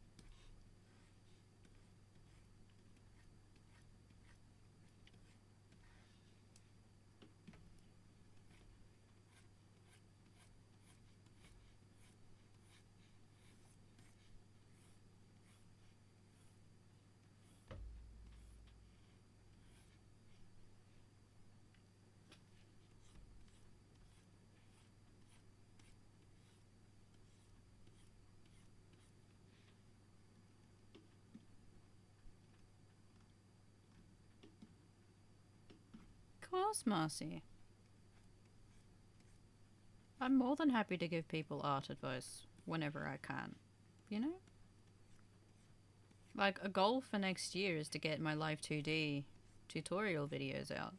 Of course, Marcy. I'm more than happy to give people art advice whenever I can, you know? Like, a goal for next year is to get my Live 2D tutorial videos out.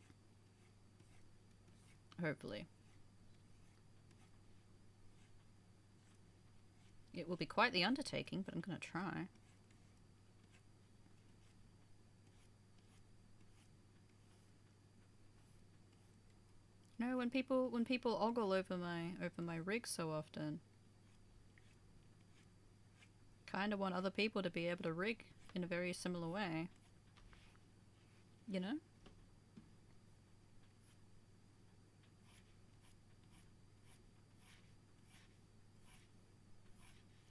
Hopefully. It will be quite the undertaking, but I'm gonna try. No, when people ogle over my rig so often, kind of want other people to be able to rig in a very similar way. You know?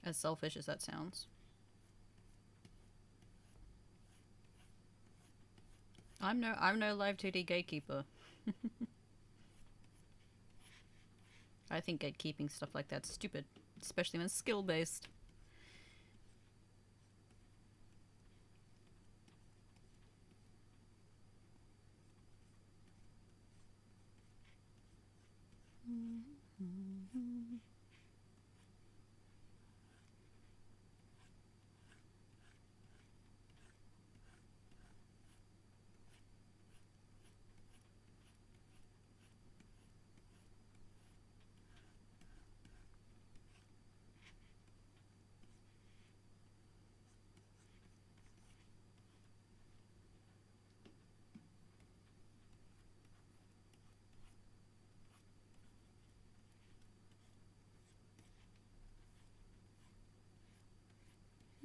As selfish as that sounds. I'm no Live 2D gatekeeper. I think gatekeeping stuff like that's stupid, especially when it's skill based.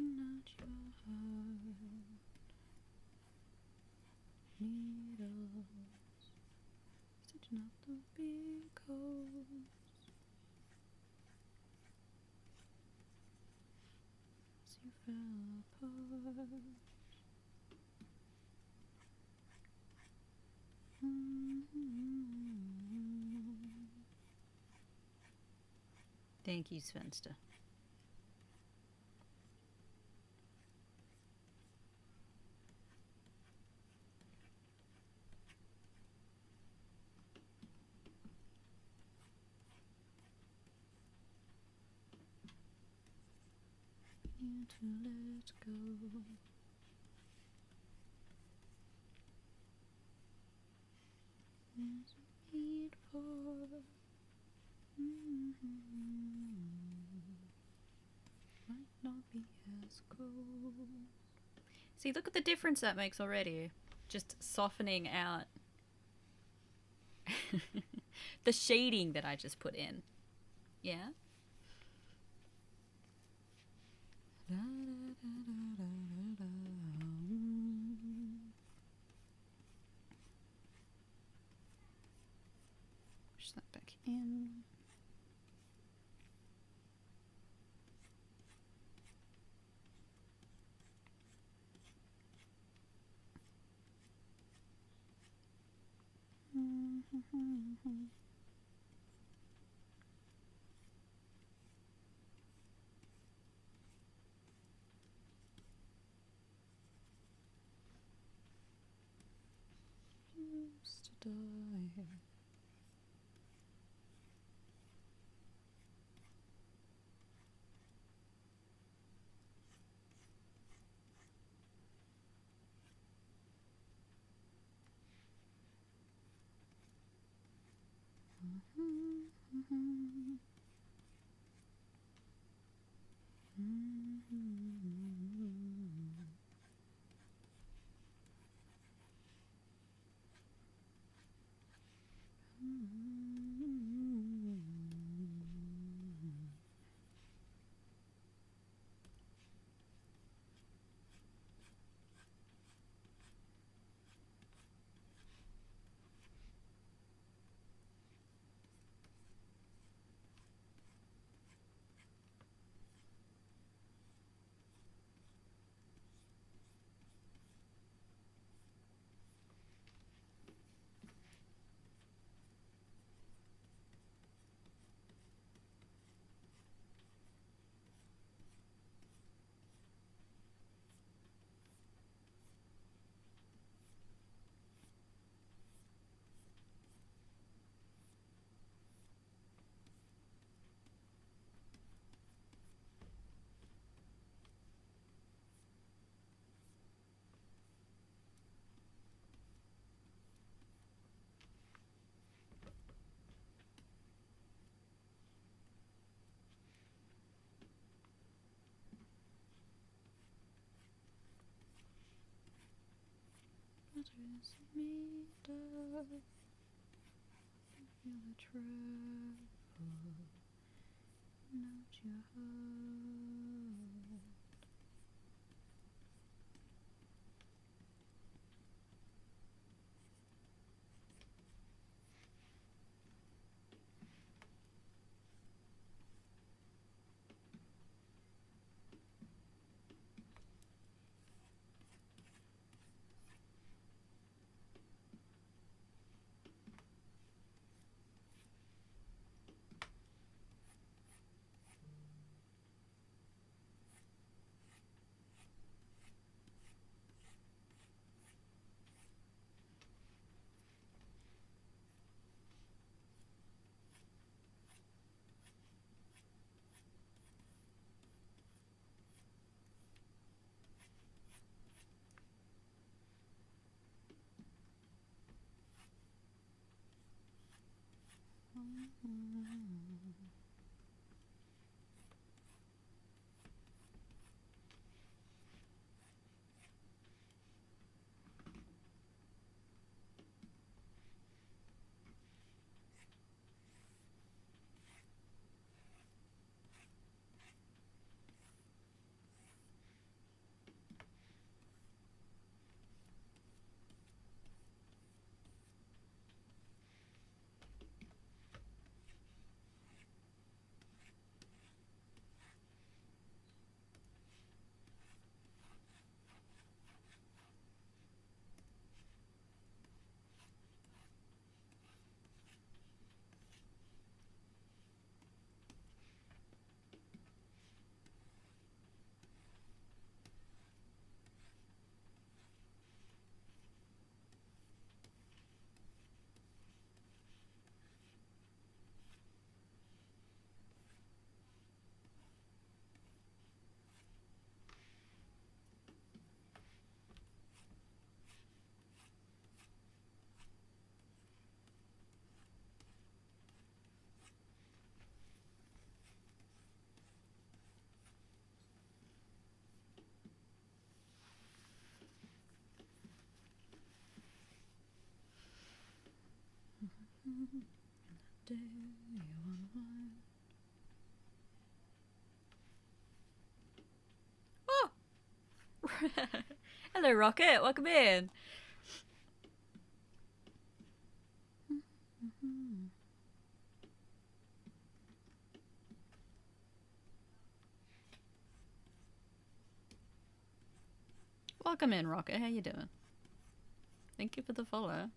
Not your heart, needles, stitching up the big holes. As you fell apart. Thank you, Svenster. Need to let go. There's a need for might not be as cold. See, look at the difference that makes already. Just softening out the shading that I just put in. Yeah? Used to die. What is me, feel the trouble, not your heart. Day you unwind. Oh! Hello, Rocket. Welcome in. Welcome in, Rocket. How you doing? Thank you for the follow.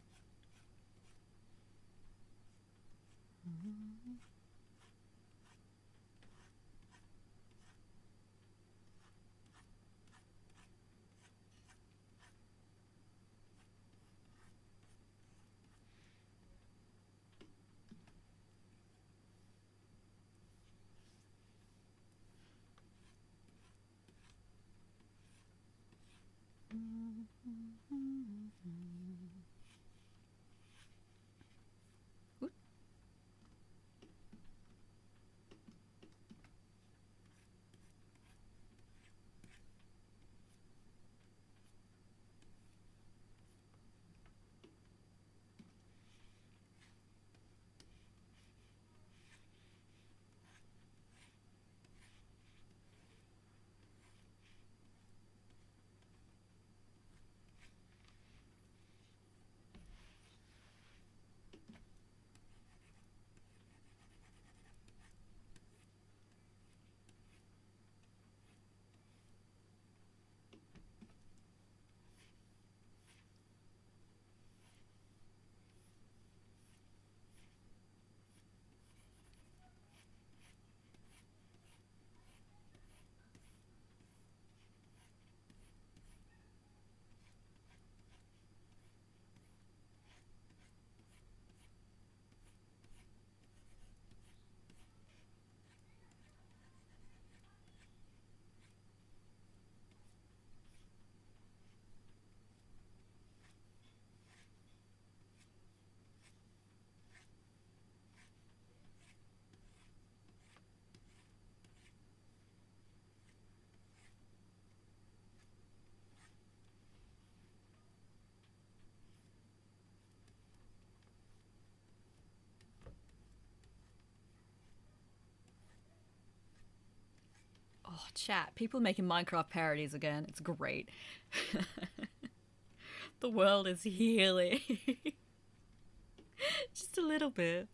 Oh, chat. People making Minecraft parodies again. It's great. The world is healing. Just a little bit.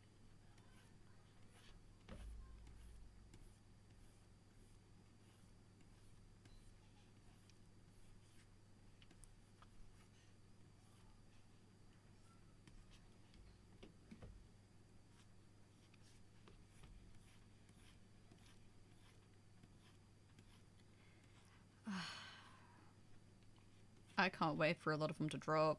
I can't wait for a lot of them to drop.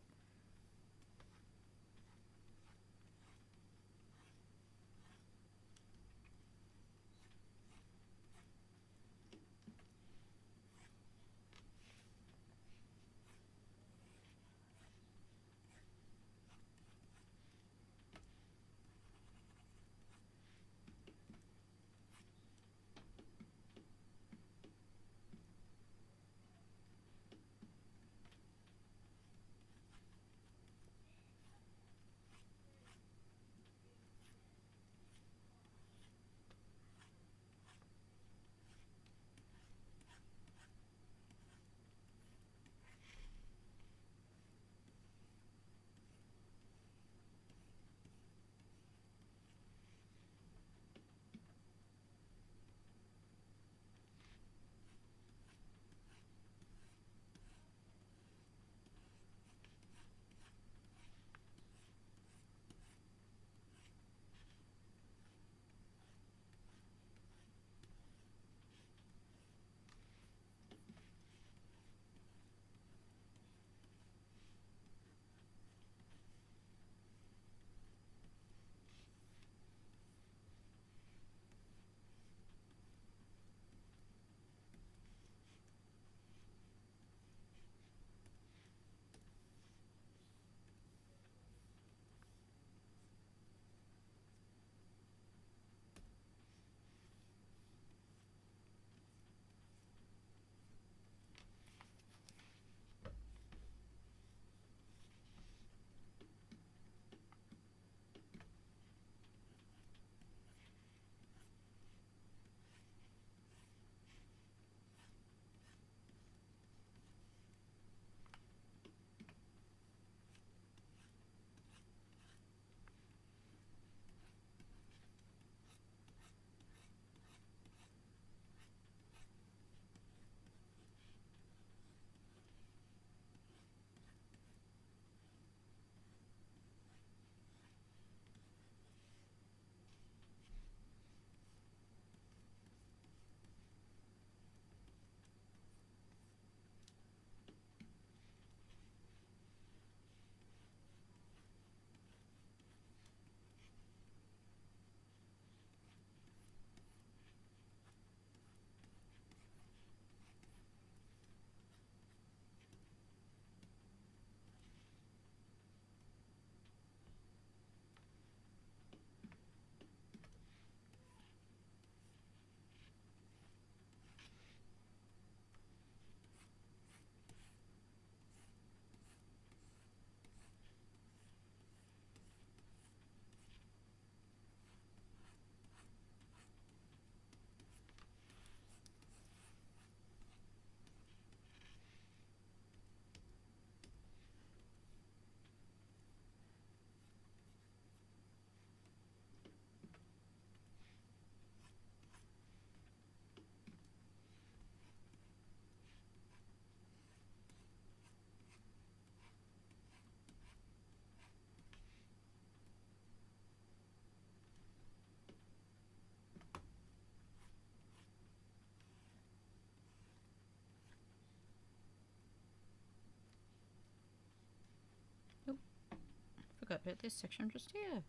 forgot about this section just here.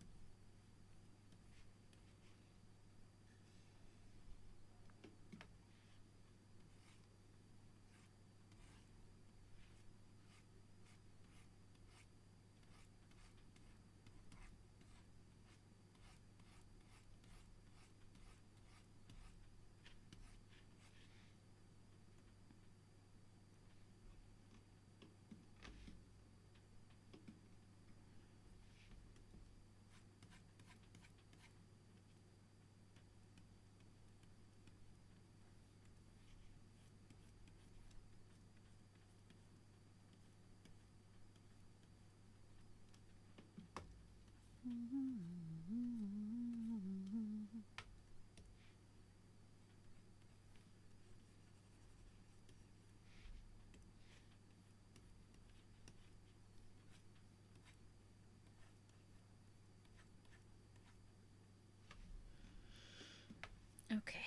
Okay.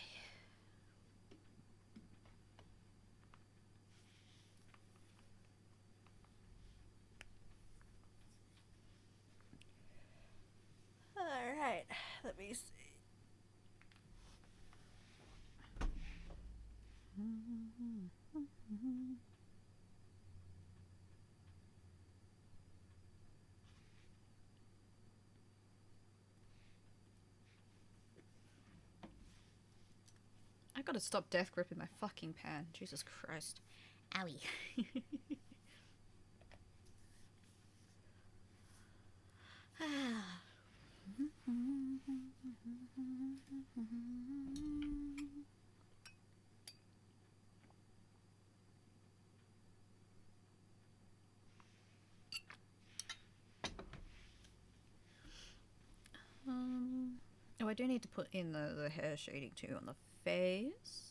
All right. Let me see. I gotta stop death gripping my fucking pen. Jesus Christ. Owie. Oh, I do need to put in the hair shading too on the face.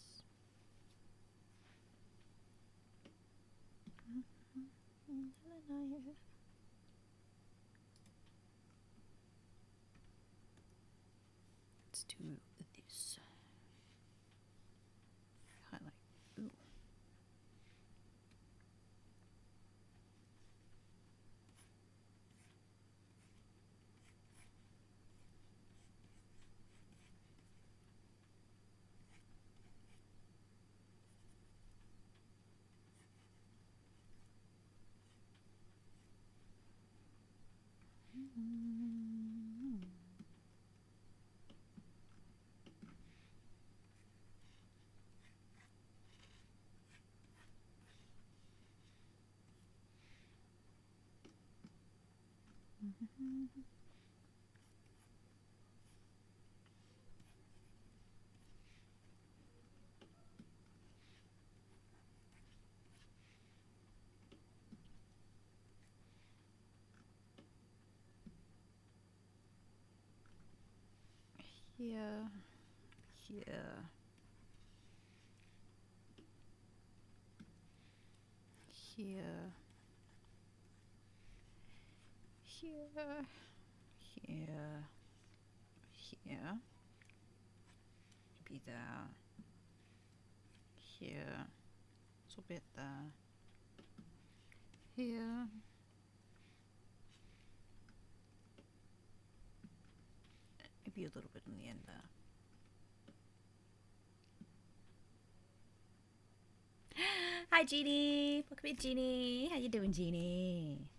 Let's do this. Highlight. Ooh. Here. Here. Here. Here. Here. Here. Maybe there. Here. It's a bit there. Here. Maybe a little bit in the end there. Hi, Jeannie. Welcome in, Jeannie. How you doing, Jeannie?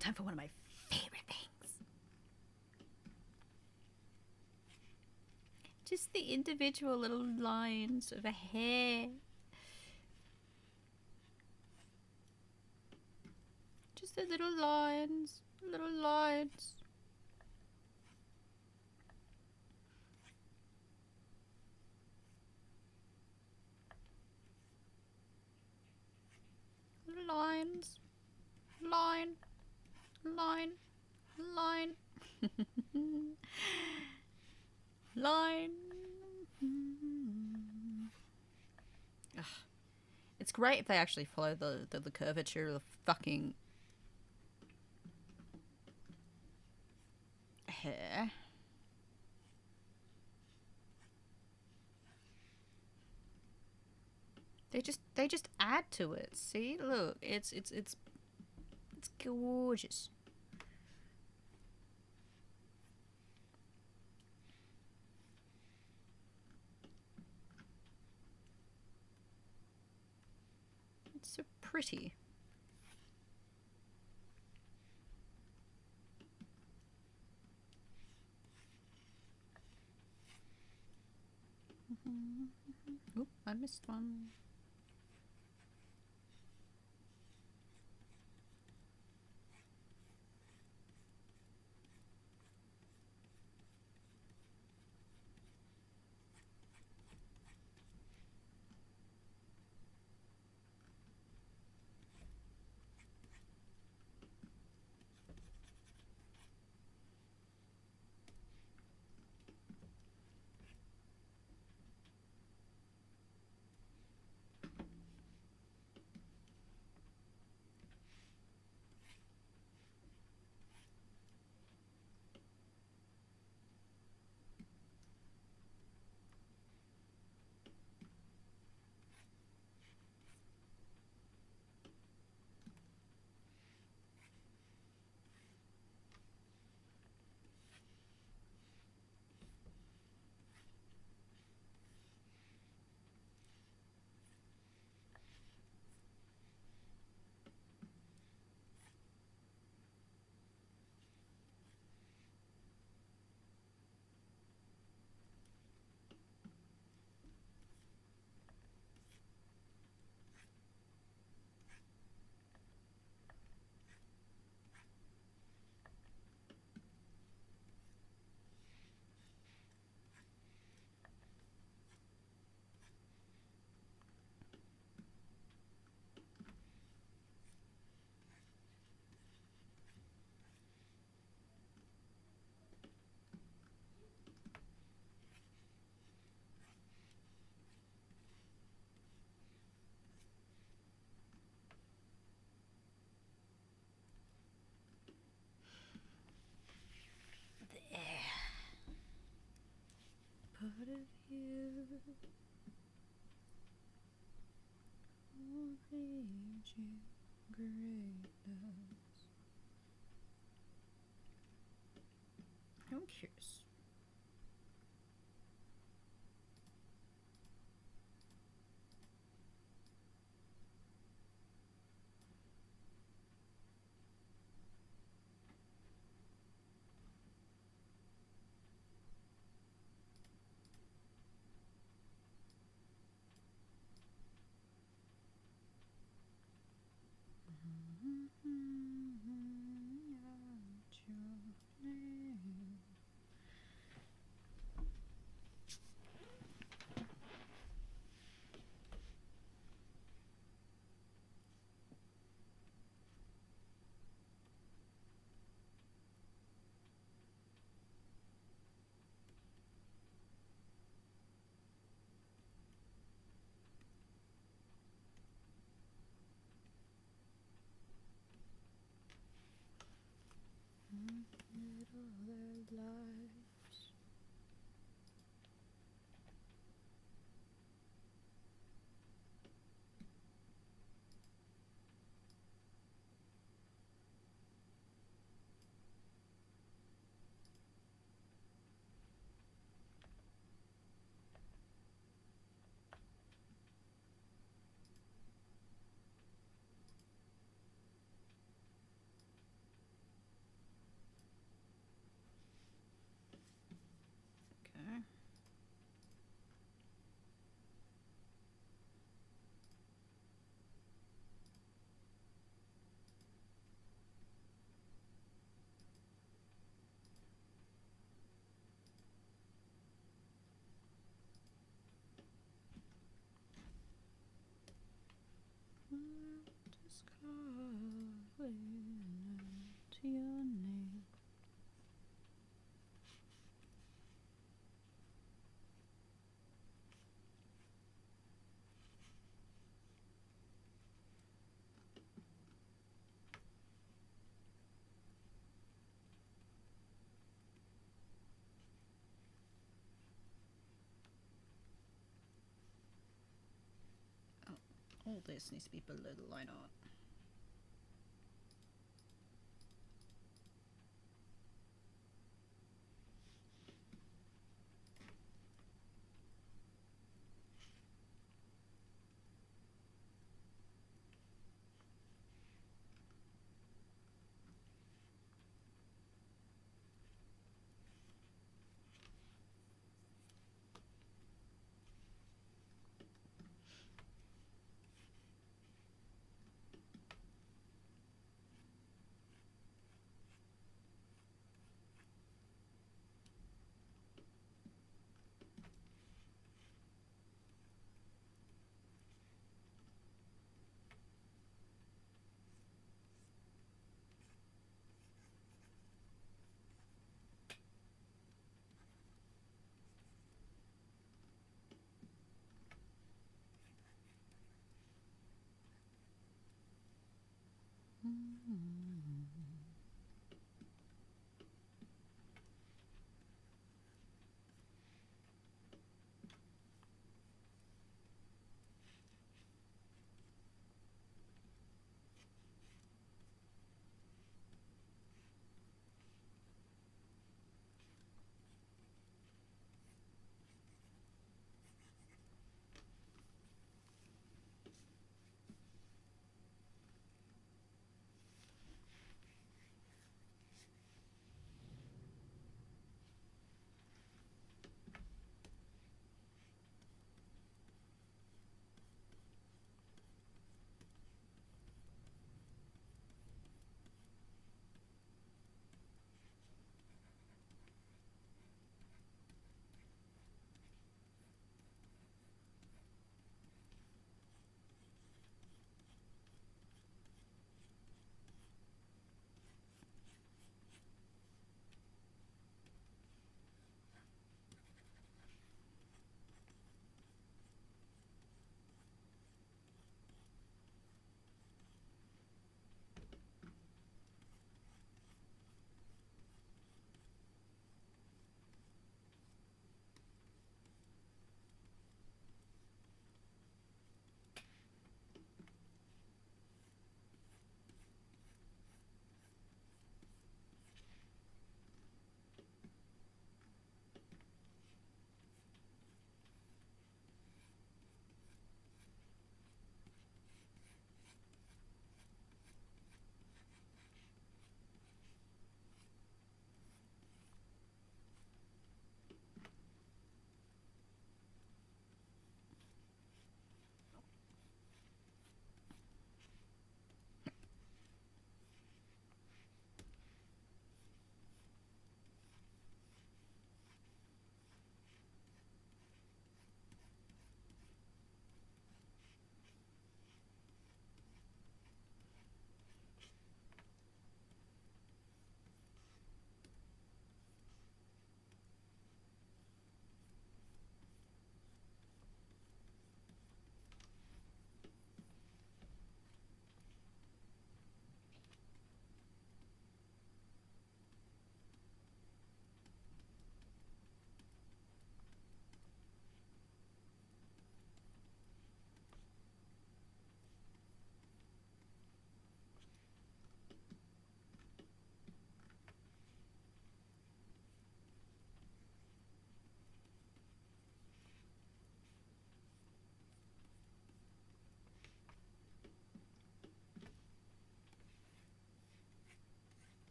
Time for one of my favorite things. Just the individual little lines of a hair. Just the little lines. Little lines. Little lines. Line. Line. Line. Line. Ugh. It's great if they actually follow the curvature of the fucking hair. They just add to it. See, look, it's gorgeous. It's so pretty. Oop, I missed one. Part of you leads you greatness. I'm curious. calling out your name. All this needs to be below the line art.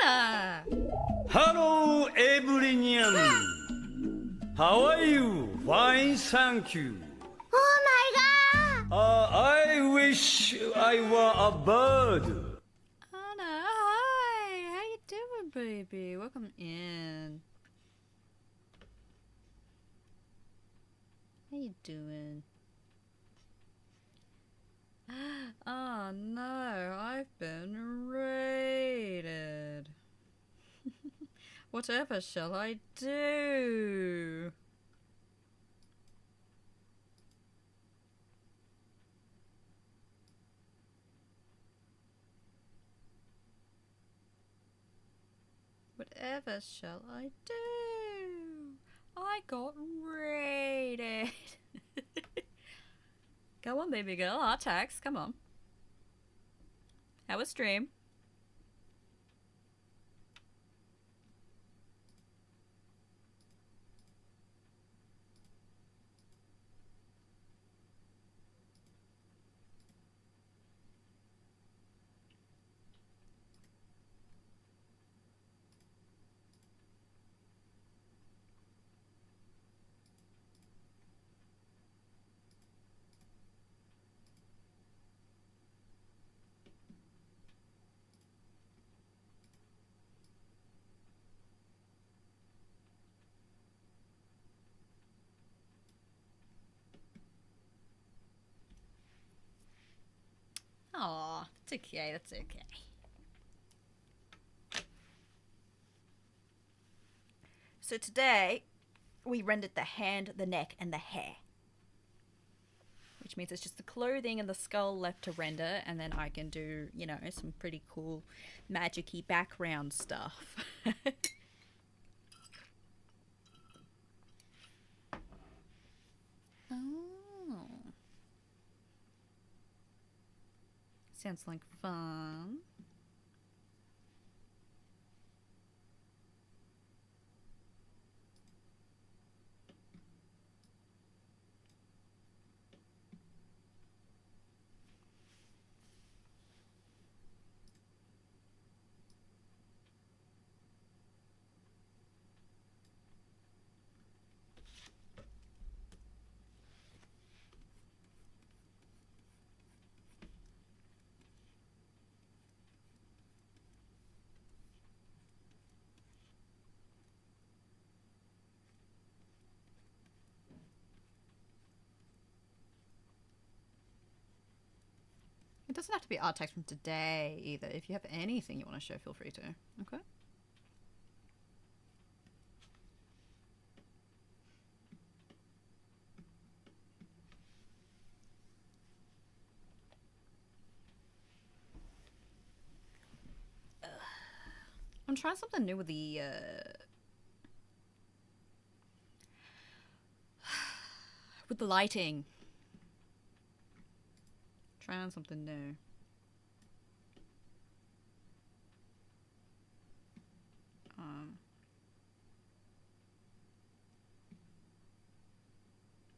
Anna! Hello, everyone. How are you? Fine, thank you. Oh my god! I wish I were a bird. Anna, hi! How you doing, baby? Welcome in. How you doing? Oh no, I've been raided. Whatever shall I do? Whatever shall I do? I got raided. Go on, baby girl. Our text. Come on. How was stream? Aw, it's okay. That's okay. So today, we rendered the hand, the neck, and the hair. Which means it's just the clothing and the skull left to render, and then I can do, you know, some pretty cool magic-y background stuff. Oh. Sounds like fun. It doesn't have to be art text from today either. If you have anything you want to share, feel free to. Okay. I'm trying something new with the lighting. trying something new.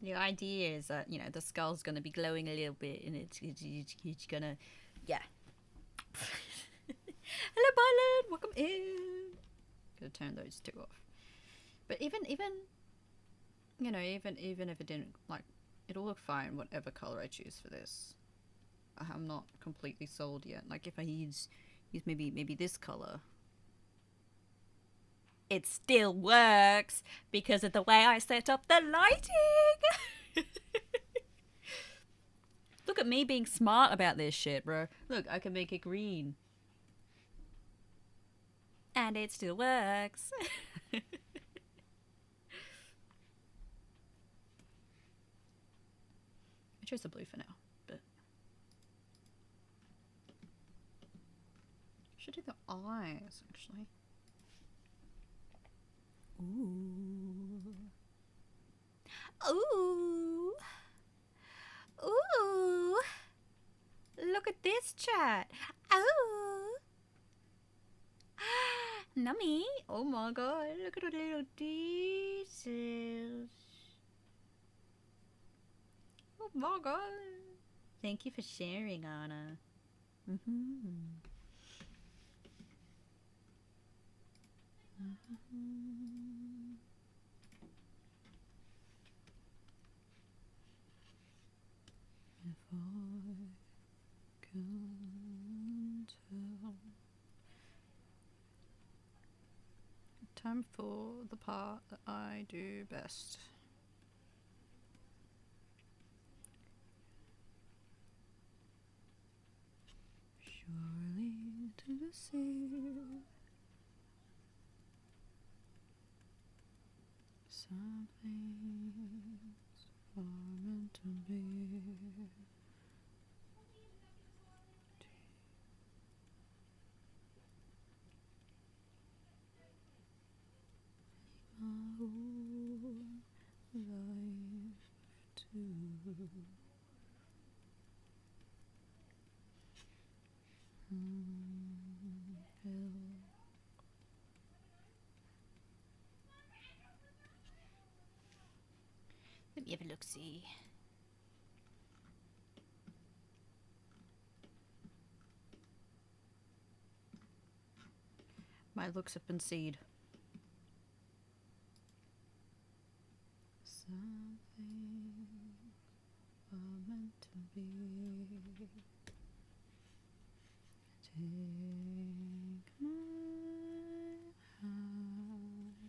The idea is that, you know, the skull's going to be glowing a little bit, and it's going to, yeah. Hello, Byland. Welcome in. Gotta turn those two off. But even you know, even if it didn't, like, it'll look fine whatever color I choose for this. I'm not completely sold yet. Like, if I use maybe this color, It still works because of the way I set up the lighting. Look at me being smart about this shit, bro. look, I can make it green. And it still works. I chose the blue for now, but should do the eyes actually. Ooh. Ooh. Ooh. Look at this chat. Ooh. Nummy. Oh my god. Look at the little details. Oh my god. Thank you for sharing, Anna. Mm-hmm. If I can tell. Time for the part that I do best. Surely to the sea. Some things are meant to be. My whole life too. Let me have a look-see. My looks have been seed. Some things are meant to be. Take my hand,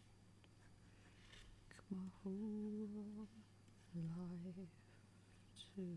my whole life too.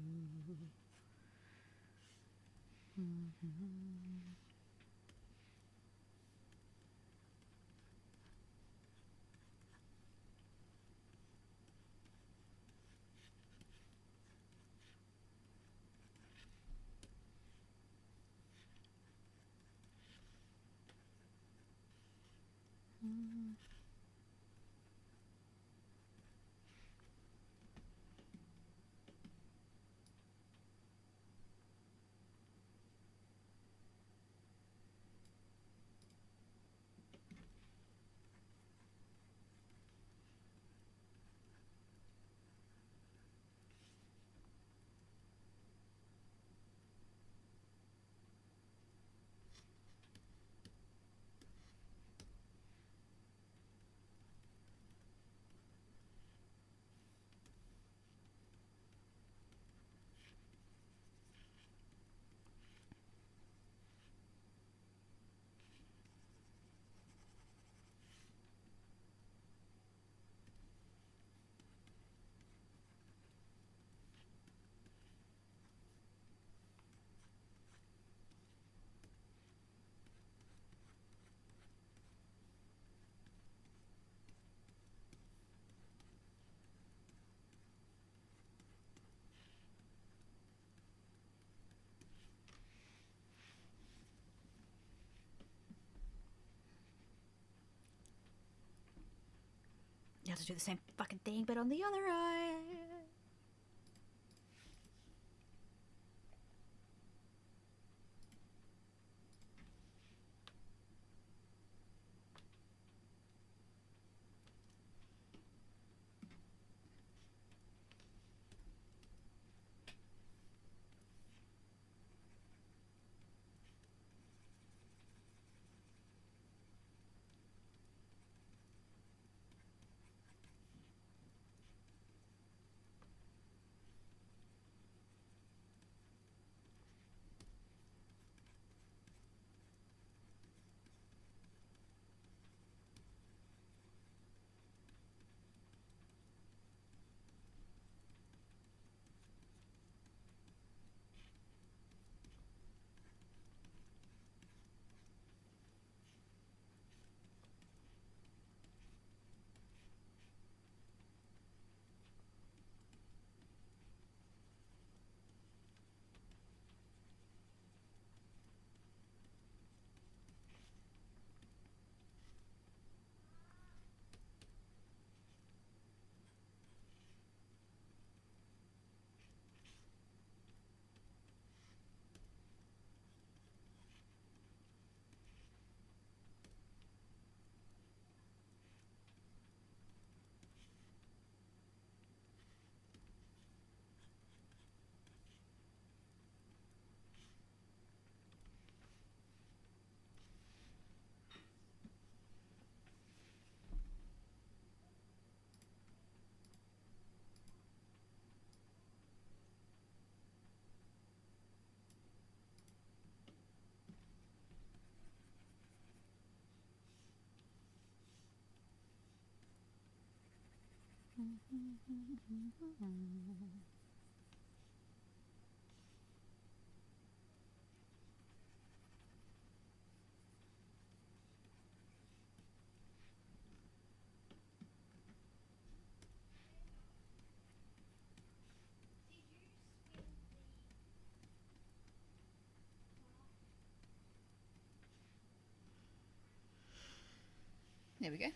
able to do the same fucking thing, but on the other eye. There we go.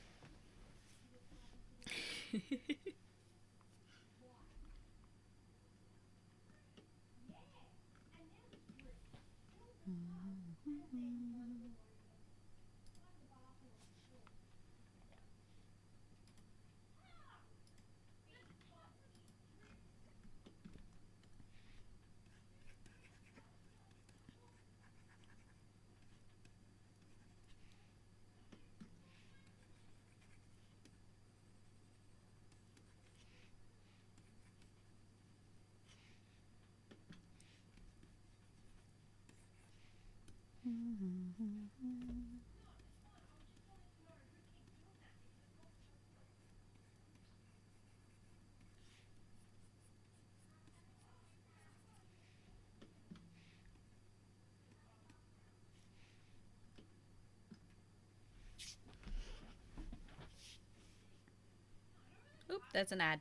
Oop, that's an ad.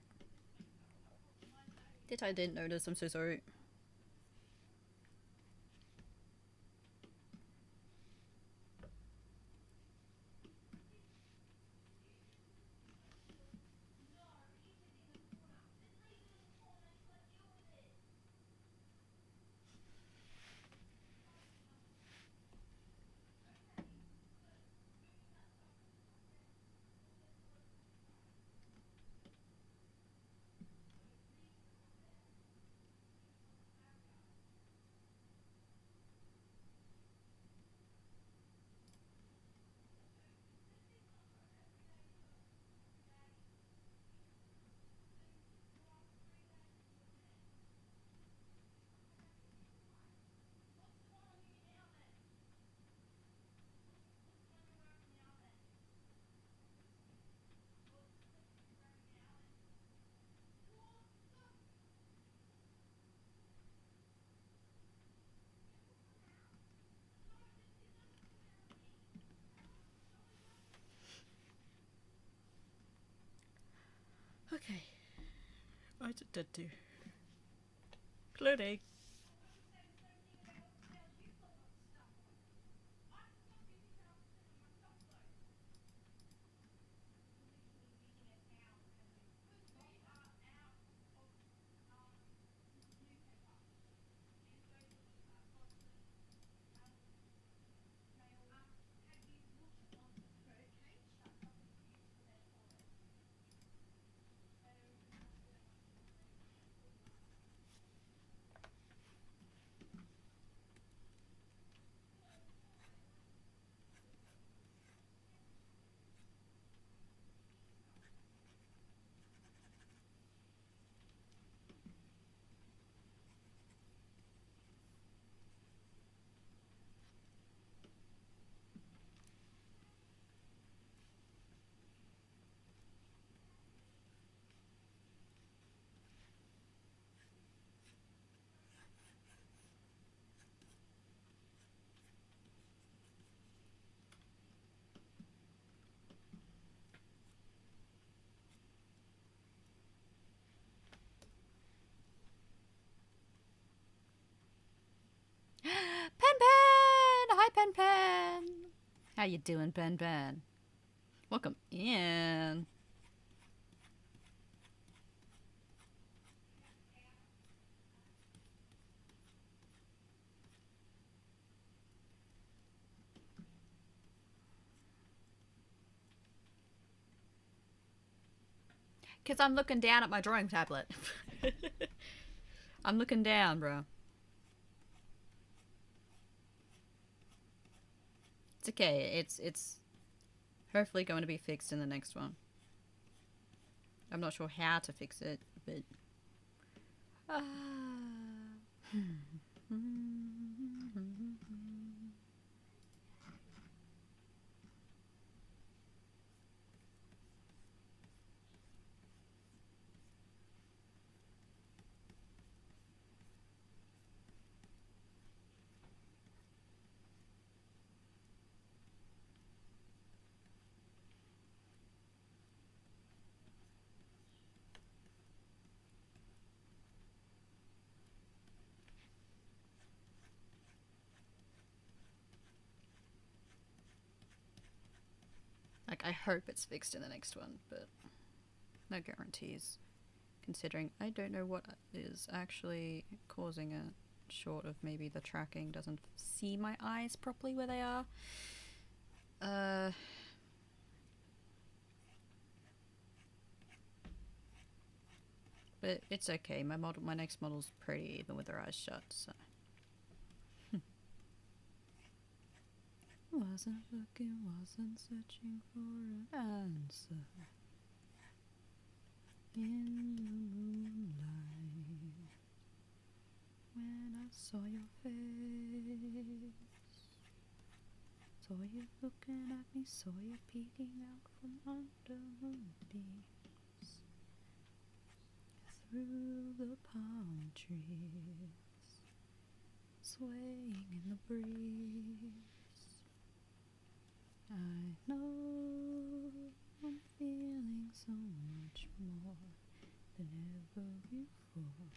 That I didn't notice, I'm so sorry. Okay. I did that too. Clothing. Pen Pen. How you doing, Ben Ben? Welcome in. Because I'm looking down at my drawing tablet. I'm looking down, bro. It's okay. It's hopefully going to be fixed in the next one. I'm not sure how to fix it, but... Like, I hope it's fixed in the next one, but no guarantees. Considering I don't know what is actually causing it, short of maybe the tracking doesn't see my eyes properly where they are. But it's okay. My next model's pretty even with her eyes shut, so. Wasn't looking, wasn't searching for an answer. In the moonlight, when I saw your face, saw you looking at me, saw you peeking out from under moonbeams, through the palm trees, swaying in the breeze. I know I'm feeling so much more than ever before,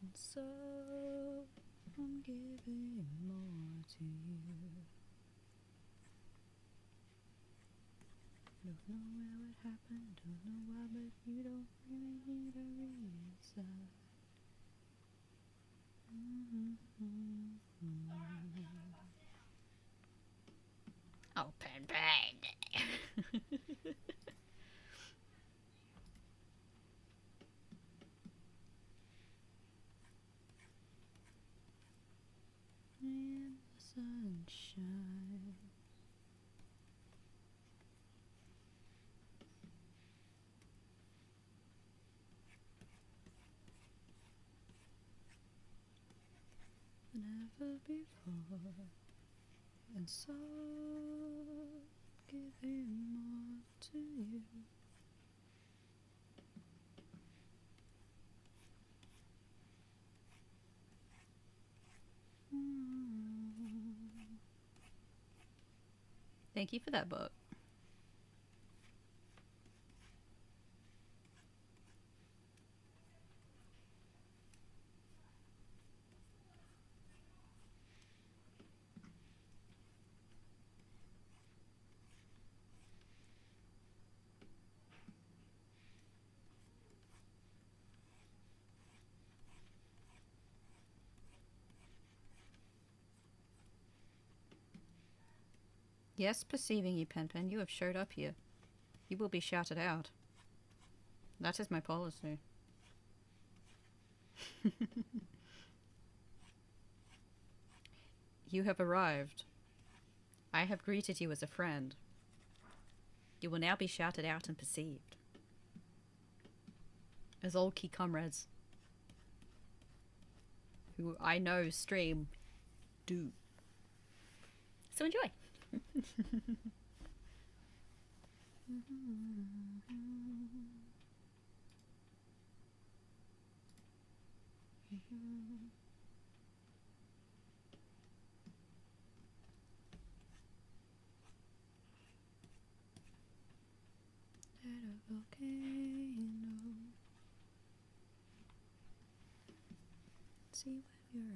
and so I'm giving more to you. Don't know where it happened, don't know why, but you don't really need a reason. Oh, Pen Pen. In the sunshine, never before, and so giving more to you. Thank you for that book. Yes, perceiving you, Pen Pen, you have showed up here. You will be shouted out. That is my policy. You have arrived. I have greeted you as a friend. You will now be shouted out and perceived. As old key comrades, who I know stream, do. So enjoy! At a volcano, see where you're at.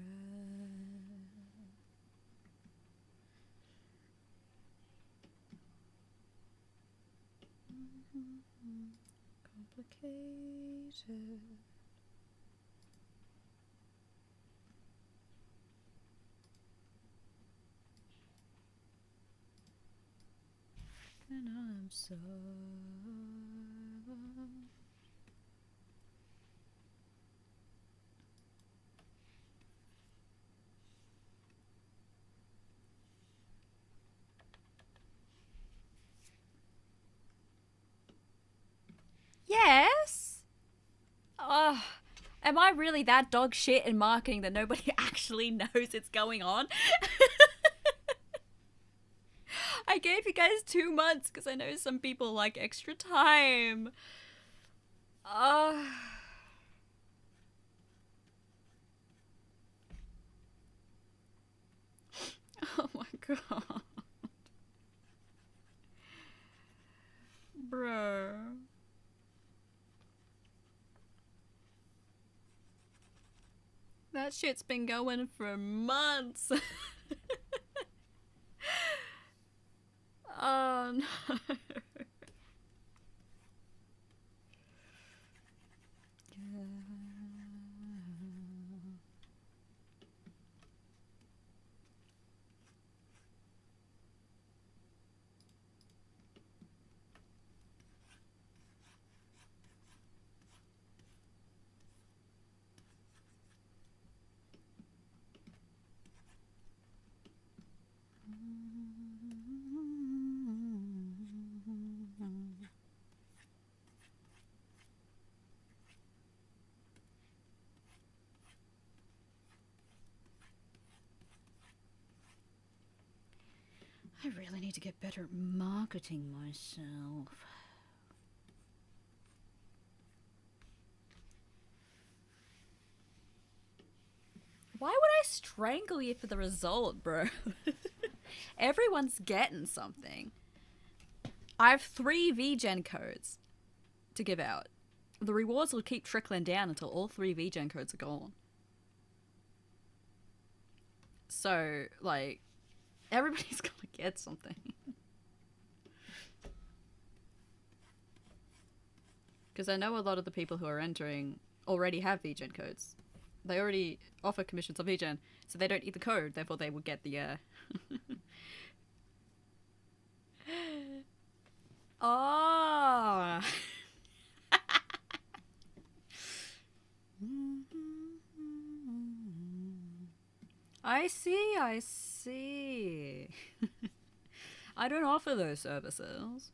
Complicated. And I'm so Yes. Oh, am I really that dog shit in marketing that nobody actually knows it's going on? I gave you guys 2 months because I know some people like extra time. Uh, oh my god. Bro. That shit's been going for months. Oh no. I really need to get better at marketing myself. Why would I strangle you for the result, bro? Everyone's getting something. I have 3 VGen codes to give out. The rewards will keep trickling down until all 3 VGen codes are gone. So, like, everybody's gonna get something. Because I know a lot of the people who are entering already have VGen codes. They already offer commissions on VGen, so they don't need the code, therefore they will get the, Oh! I see, I see. I don't offer those services.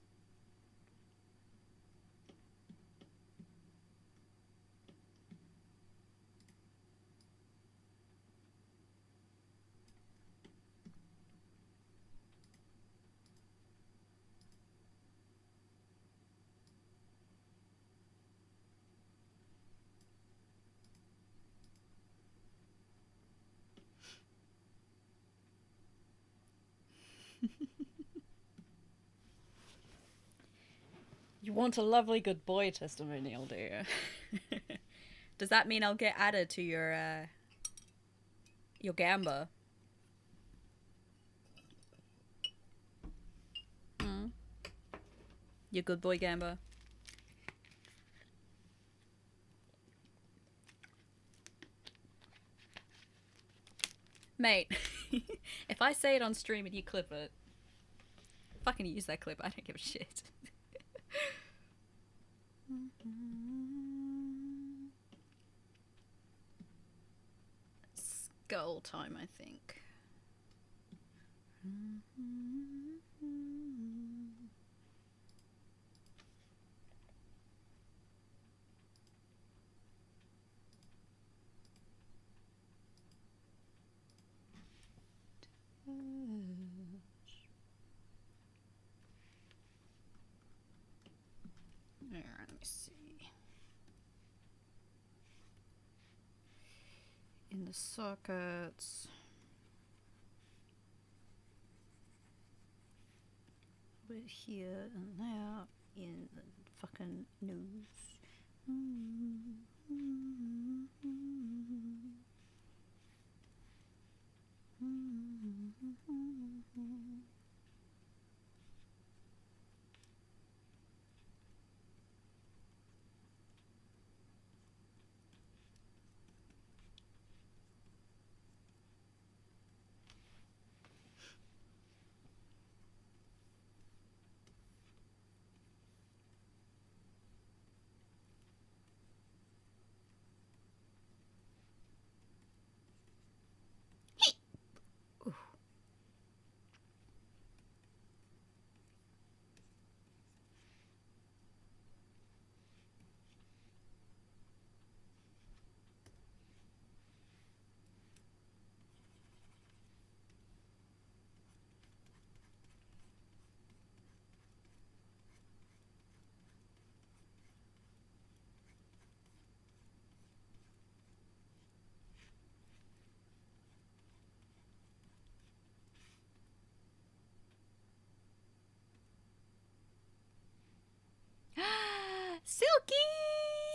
You want a lovely good boy testimonial, do you? Does that mean I'll get added to your gamba? Mm. Your good boy gamba. Mate, if I say it on stream and you clip it, fucking use that clip. I don't give a shit. Skull time, I think. Alright, let me see. In the sockets. We're here and now in the fucking news.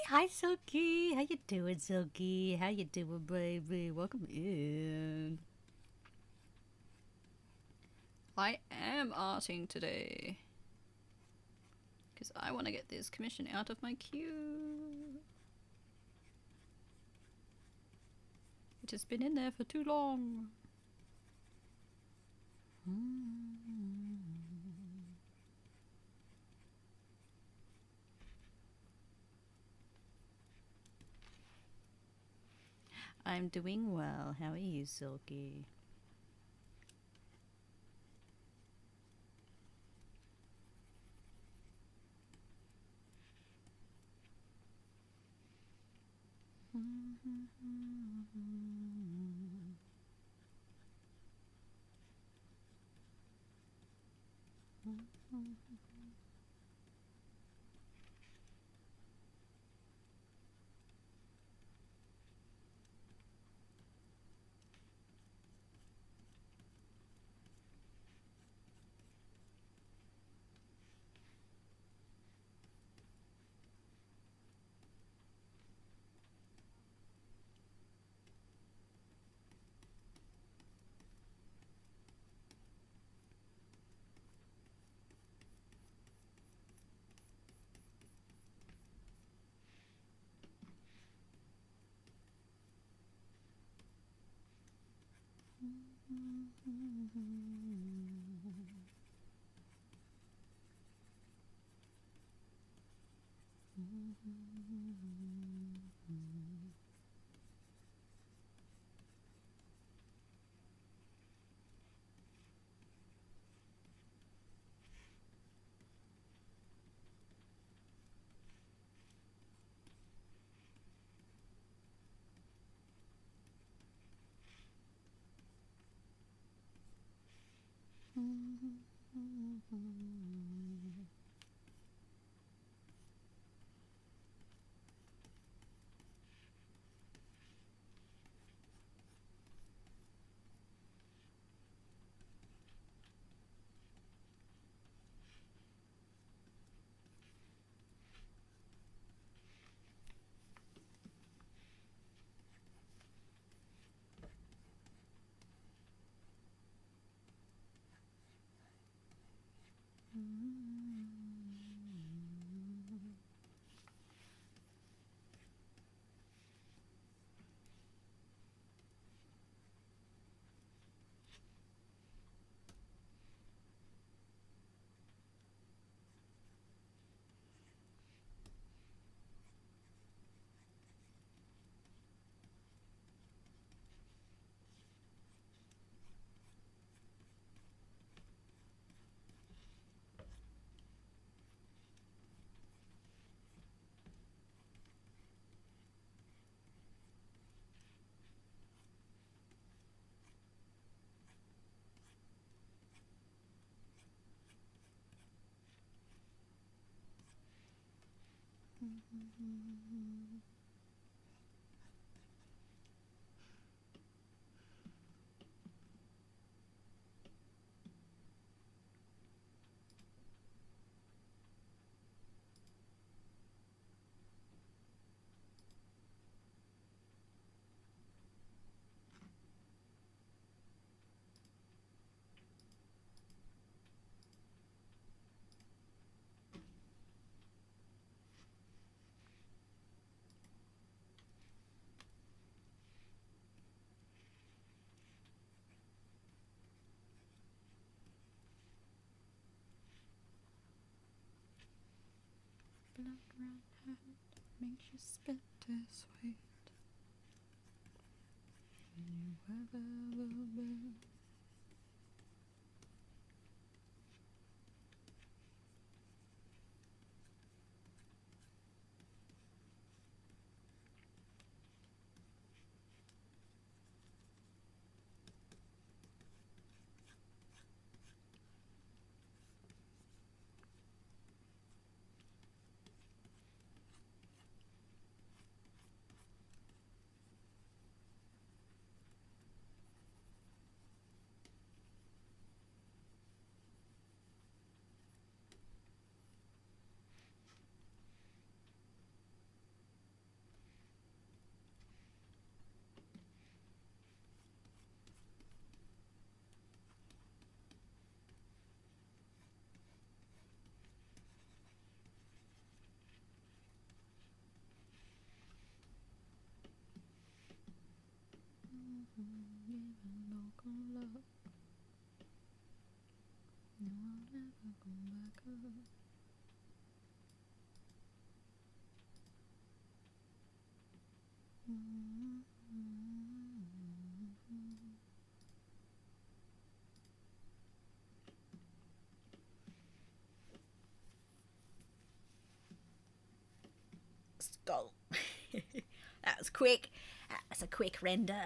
Hi, Silky. How you doing, Silky? How you doing, baby? Welcome in. I am arting today. Because I want to get this commission out of my queue. It has been in there for too long. I'm doing well. How are you, Silky? Blood red hand makes you spit this sweet. You have ever been. Skull. That was quick. That was a quick render.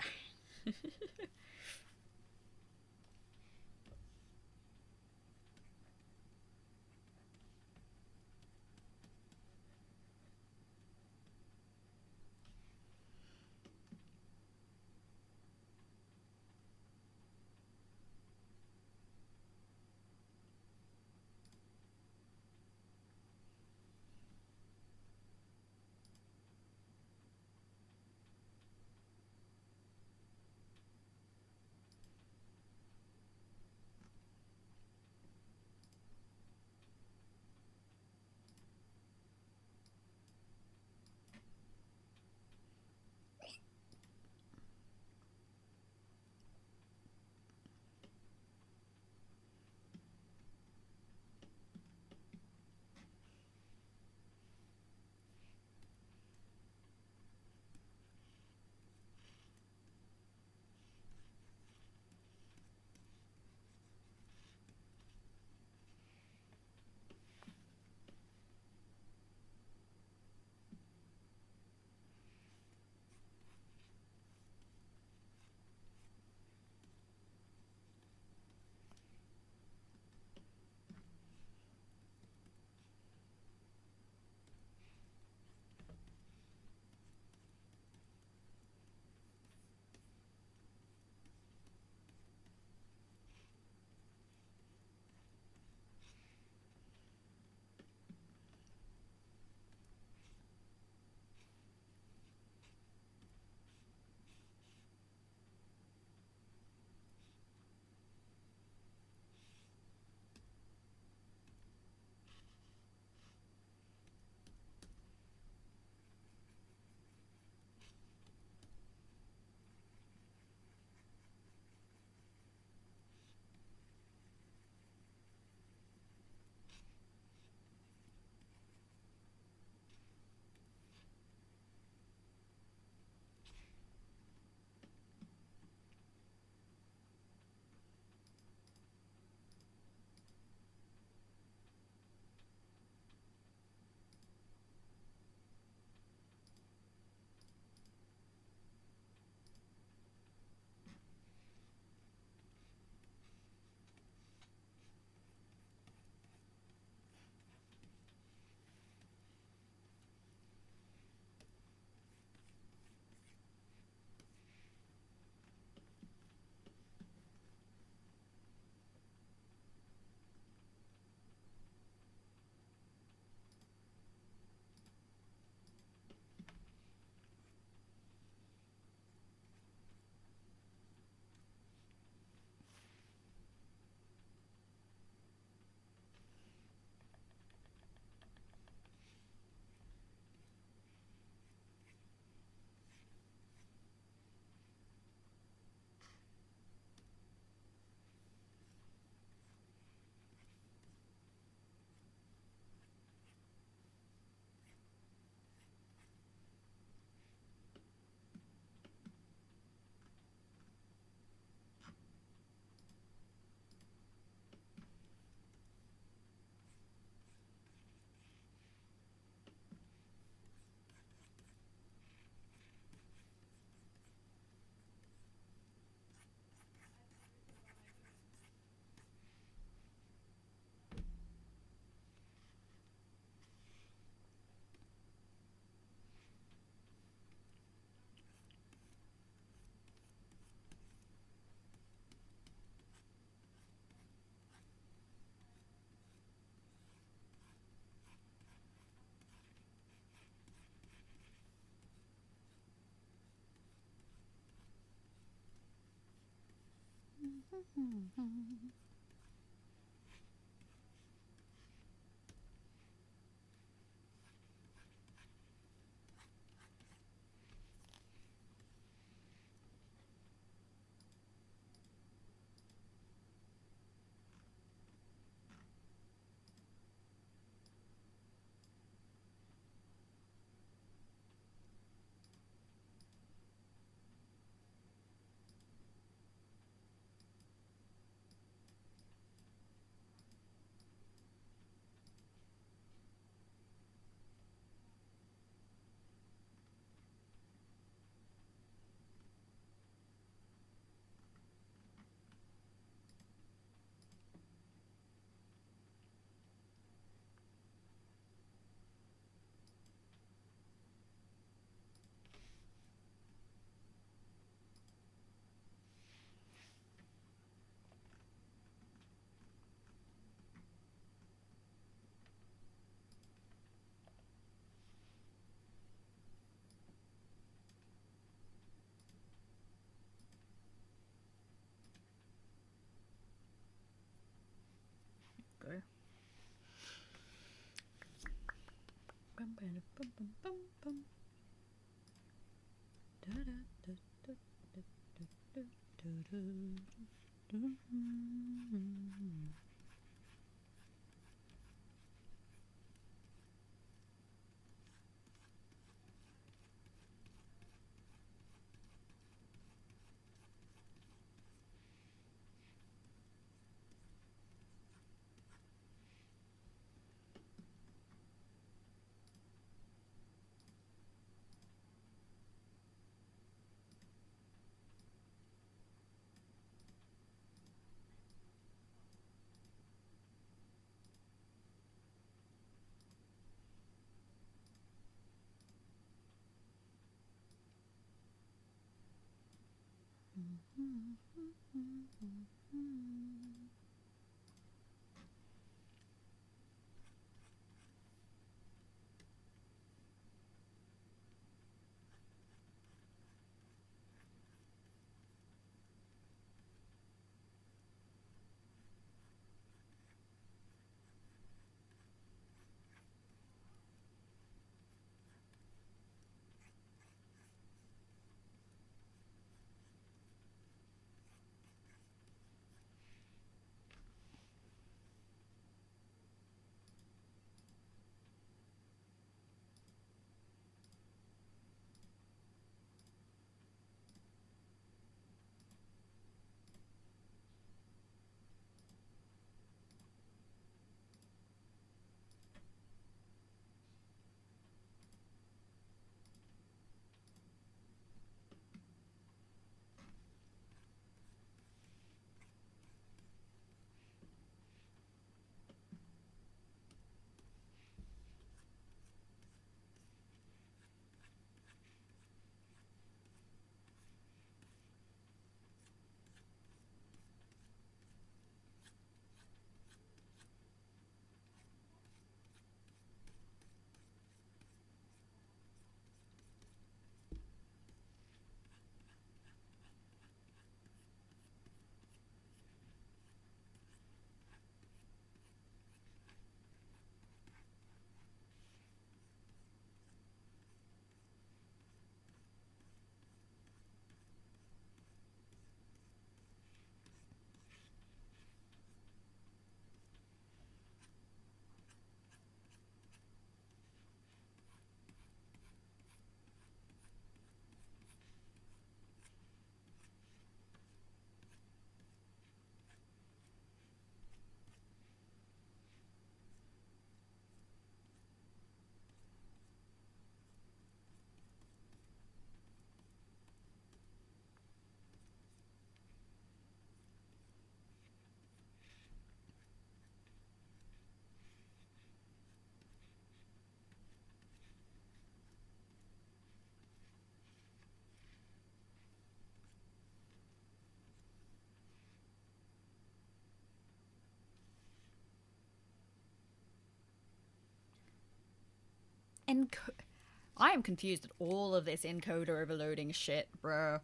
I am confused at all of this encoder overloading shit, bro.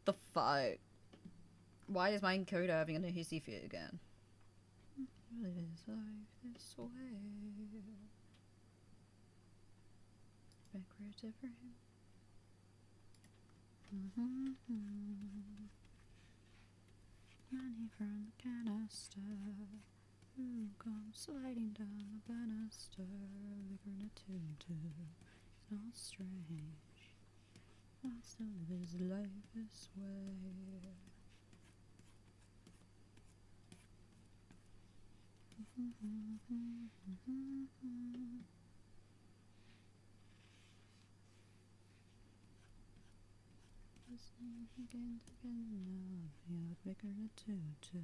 The fuck? Why is my encoder having a hissy fit again? Live this way. Backwards ever. Money from the canister. Who comes sliding down the banister? Liquor in a tutu. It's not strange. I still live his life this way. Listening again now, you're bigger than a tutu.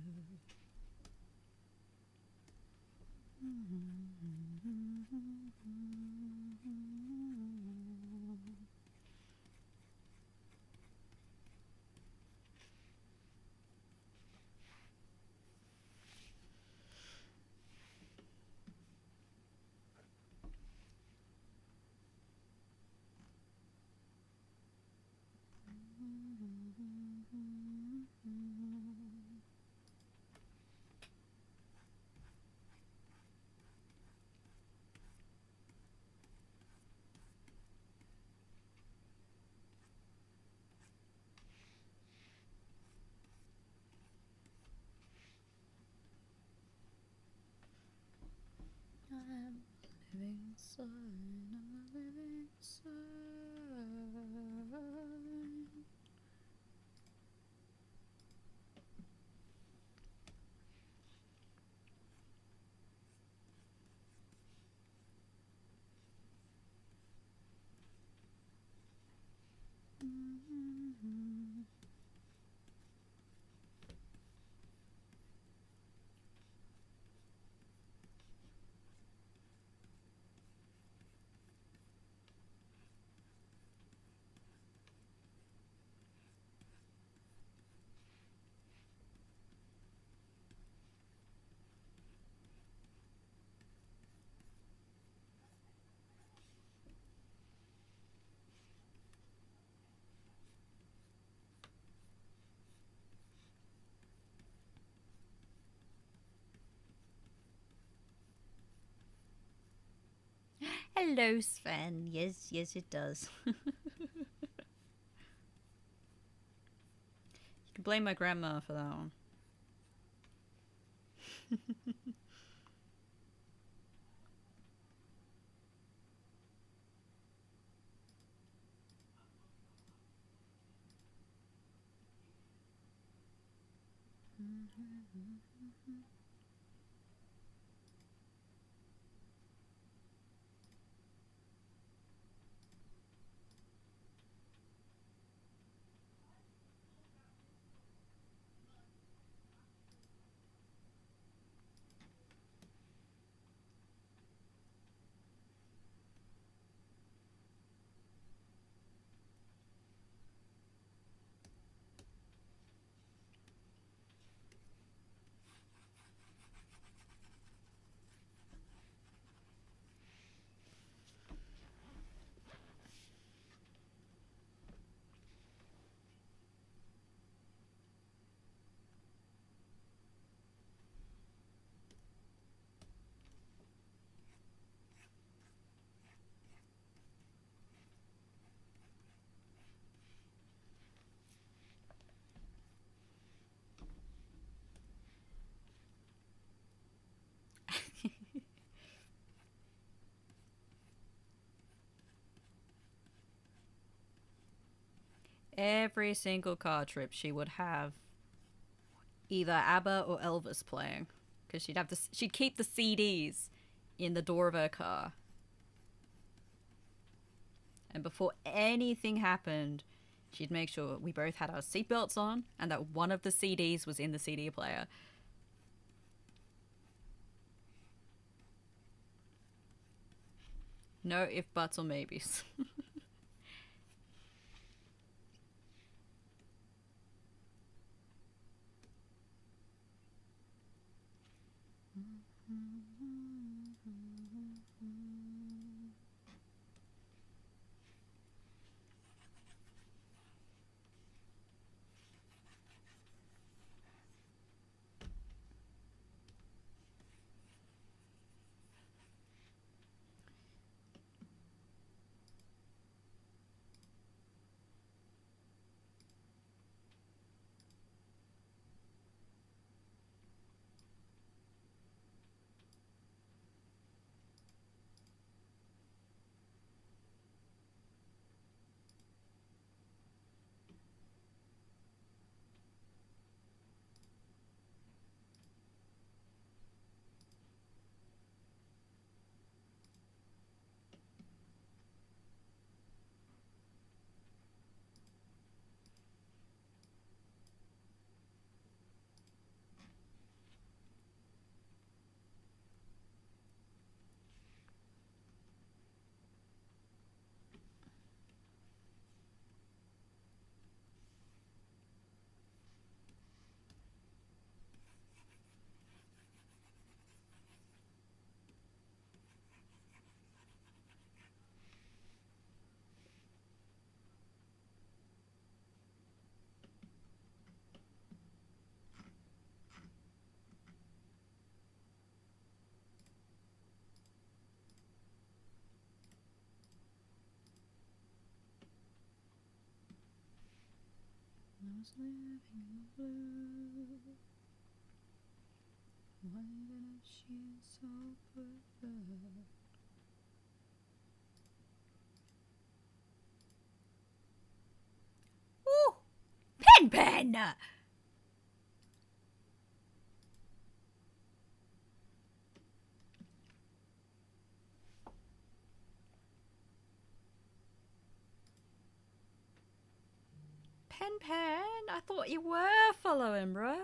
Hello, Sven. Yes, yes, it does. You can blame my grandma for that one. Every single car trip, she would have either ABBA or Elvis playing, because she'd keep the CDs in the door of her car. And before anything happened, she'd make sure we both had our seatbelts on and that one of the CDs was in the CD player. No if, buts, or maybes. I was living in blue. Why didn't she so perfect? again. Pen Pen, I thought you were following, bro.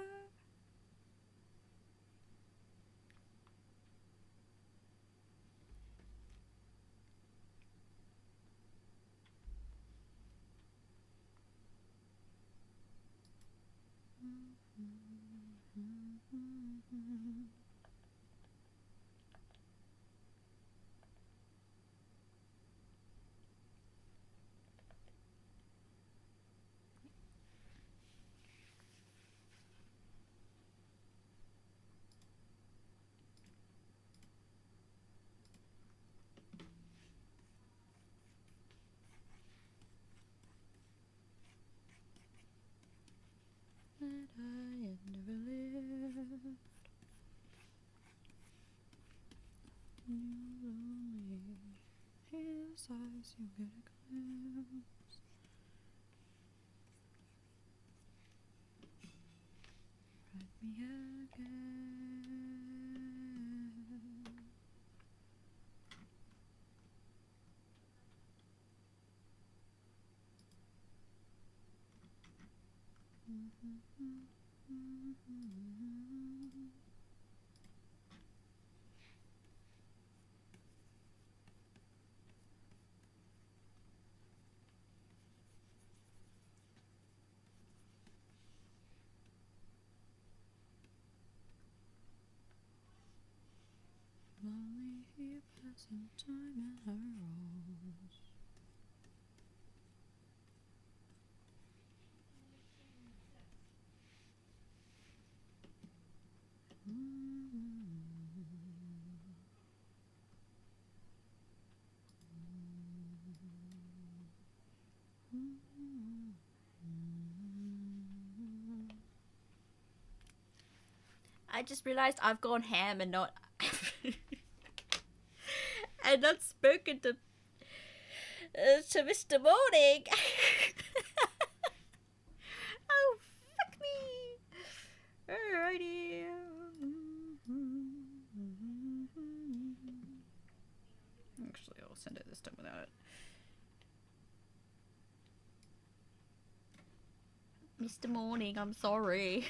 That I had never lived. You only his eyes you get a glimpse. Write me again. Lonely here passing time in her arms. I just realized I've gone ham and not and not spoken to Mr. Morning. Oh, fuck me. Alrighty. Actually, I'll send it this time without it. Mr. Morning, I'm sorry.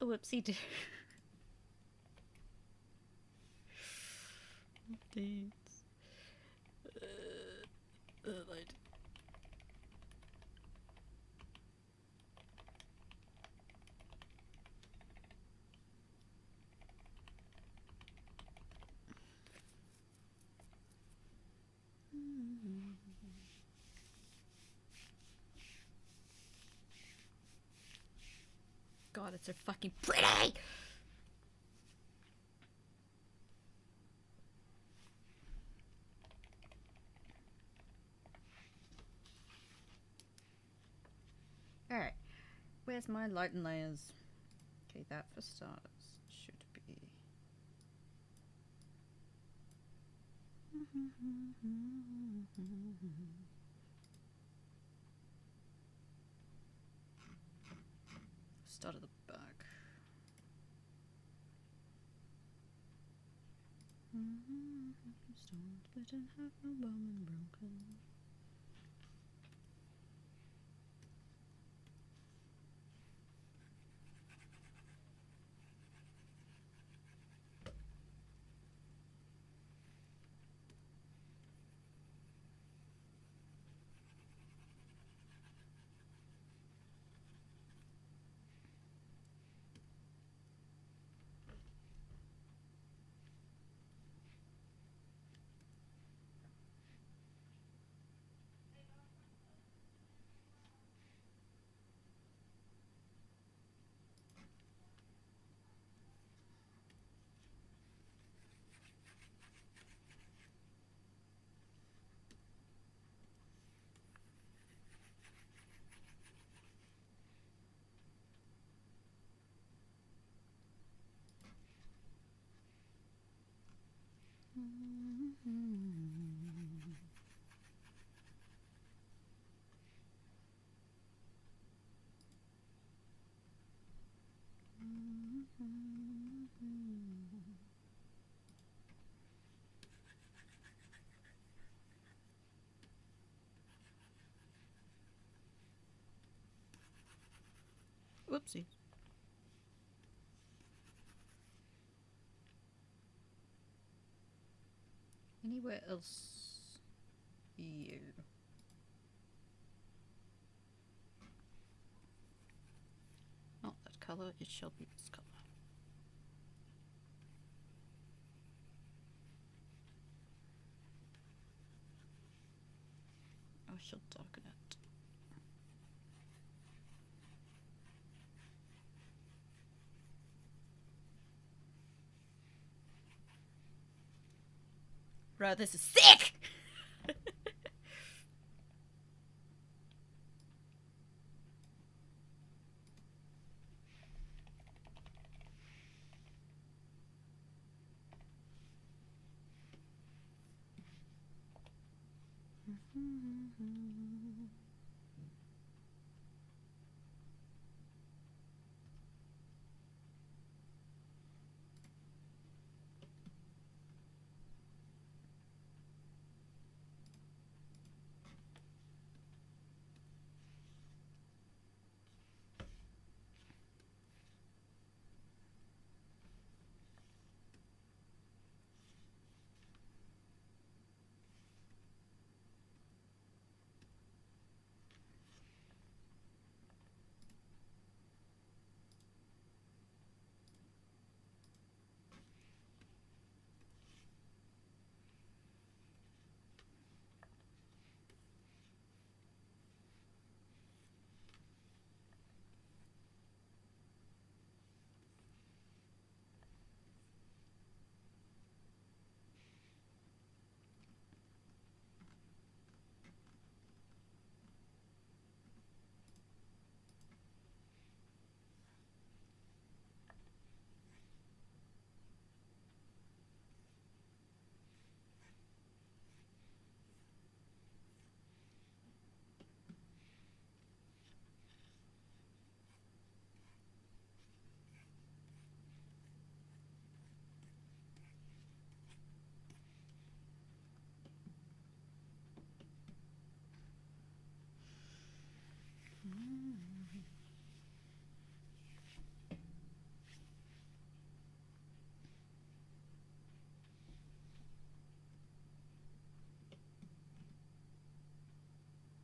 Whoopsie do. Thanks. Like. God, it's so fucking pretty! Alright, where's my light and layers? Okay, that for starters should be... Start at the back. Stone split in half, no bone and broken. Whoopsie. Anywhere else? You. Not that color, it shall be this color. I shall darken it. Bro, this is sick!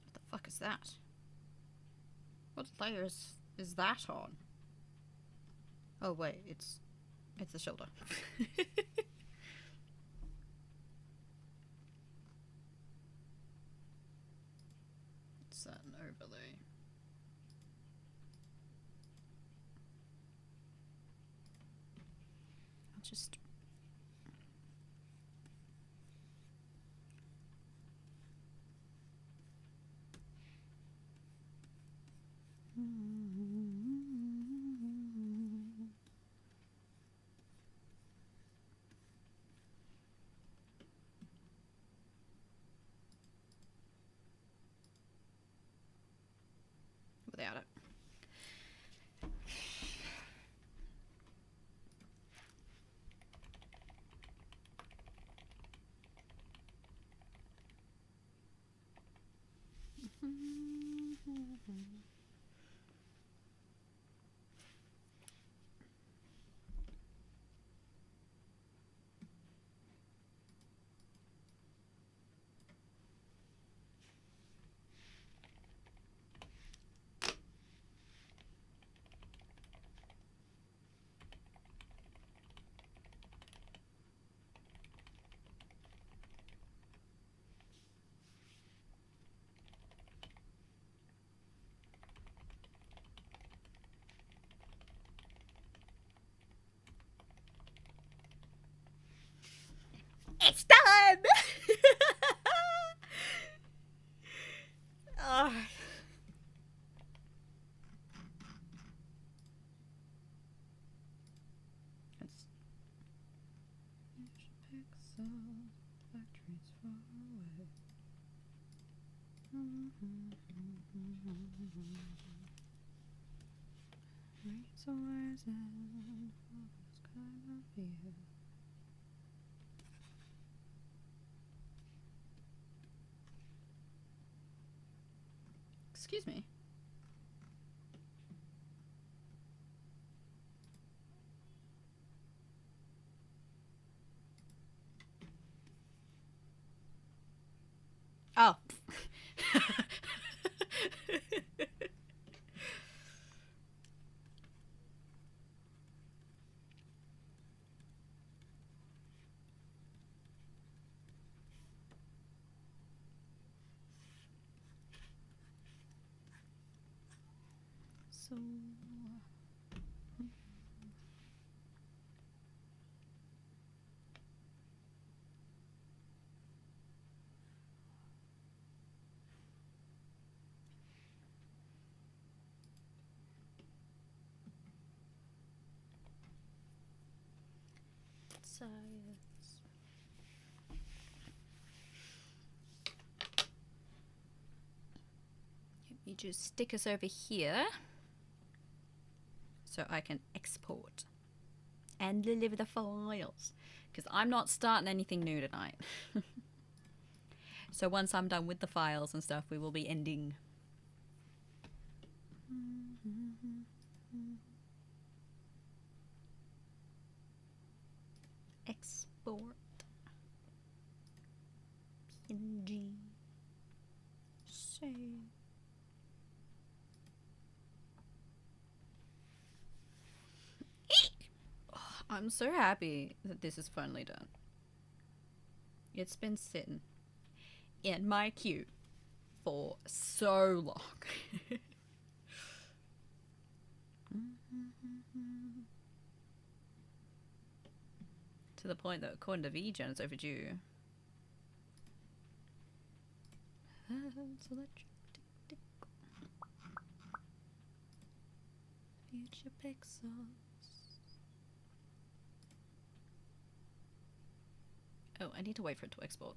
What the fuck is that? What layers is that on? Oh wait, it's the shoulder. It's an overlay. I'll just without it. It's done! Oh. It's pixels, factories far away. Resources and all this kind of fear. Excuse me. Oh. So science. You just stick us over here so I can export and deliver the files, because I'm not starting anything new tonight. So once I'm done with the files and stuff, we will be ending. Export PNG save. I'm so happy that this is finally done. It's been sitting in my queue for so long. To the point that according to VGen it's overdue. Future pixels. Oh, I need to wait for it to export.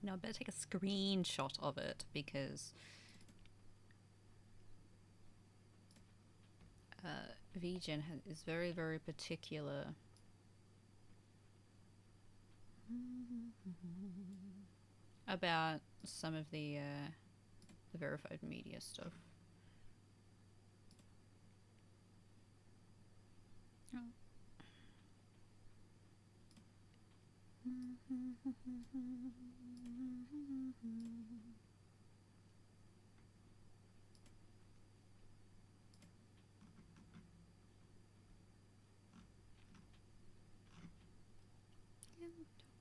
No, I better take a screenshot of it because VGen is very, very particular about some of the verified media stuff. Oh.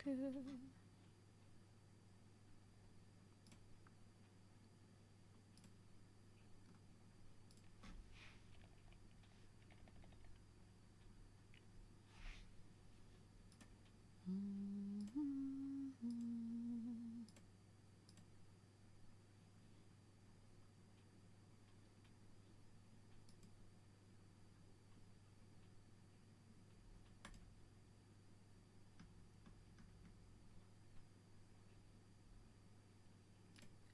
Okay.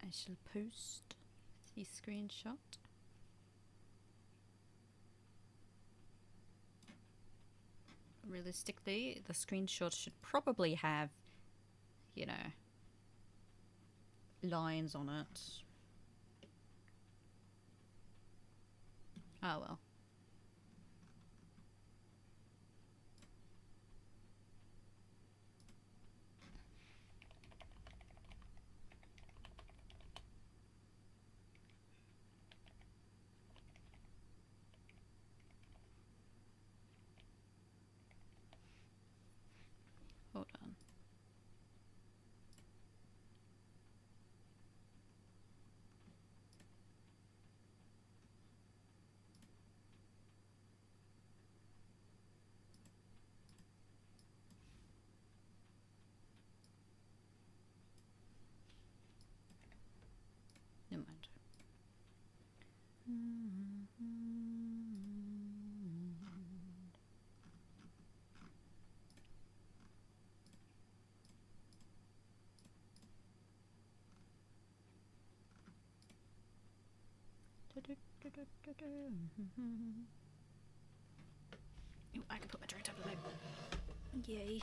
I shall post the screenshot. Realistically, the screenshot should probably have, you know, lines on it. Oh well. Hold on. Ooh, I can put my drink up the bag. Yay.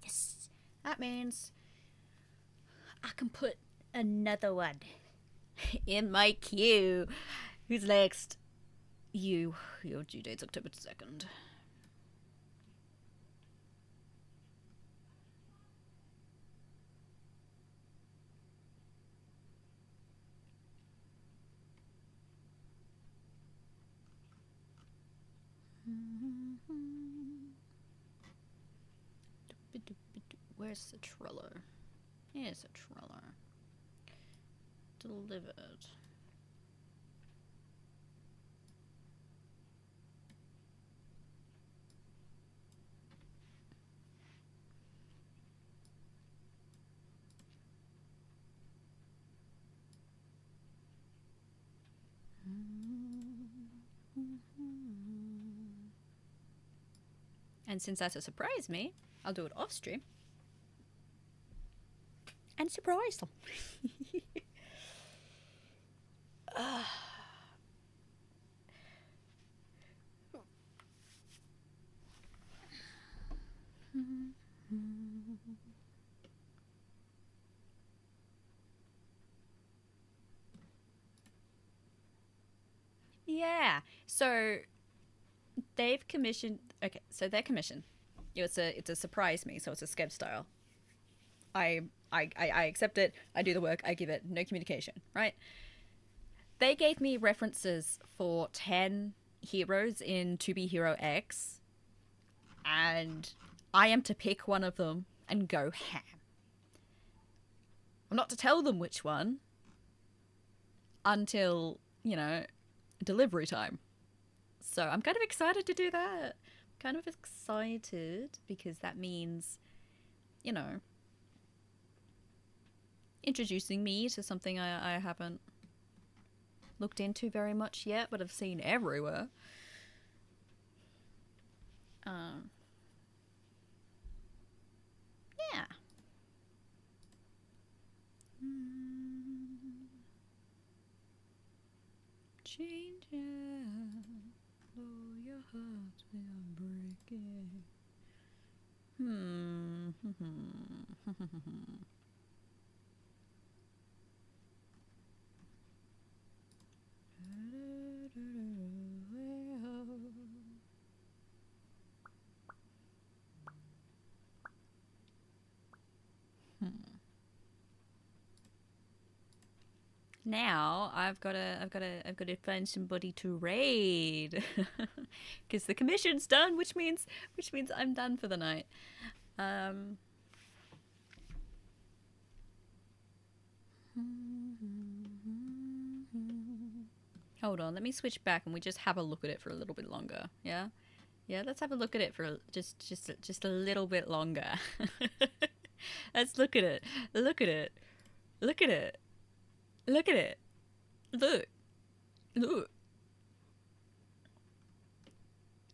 Yes. That means I can put another one in my queue. Who's next? You. Your due date's October 2nd. Where's the Trello? Here's a Trello. Delivered. And since that's a surprise me, I'll do it off stream. And surprise them. Yeah. So they've commissioned. Okay. So their commission. It's a surprise me. So it's a Skeb style. I accept it. I do the work. I give it. No communication. Right. They gave me references for 10 heroes in To Be Hero X, and I am to pick one of them and go ham. I'm not to tell them which one until, delivery time. So I'm kind of excited to do that. Kind of excited because that means, introducing me to something I haven't looked into very much yet, but I've seen everywhere. Yeah. Change it, though your heart will break it. Now I've got to find somebody to raid because the commission's done, which means I'm done for the night. Hold on, let me switch back and we just have a look at it for a little bit longer. Yeah, let's have a look at it for just a little bit longer. Let's look at it. Look at it. Look at it. Look at it. Look. Look.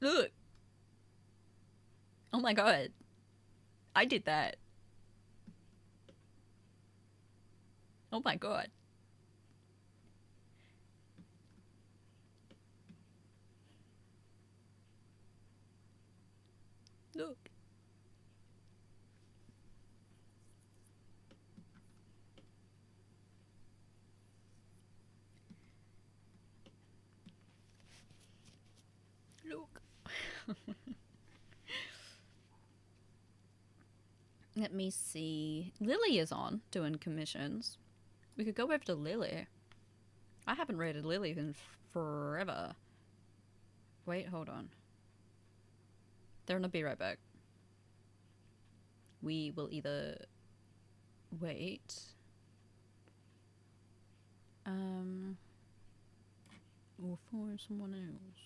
Look. Oh my god. I did that. Oh my god. Look. Look. Let me see. Lily is on doing commissions. We could go over to Lily. I haven't rated Lily in forever. Wait, hold on. They're gonna be right back. We will either wait. Or find someone else.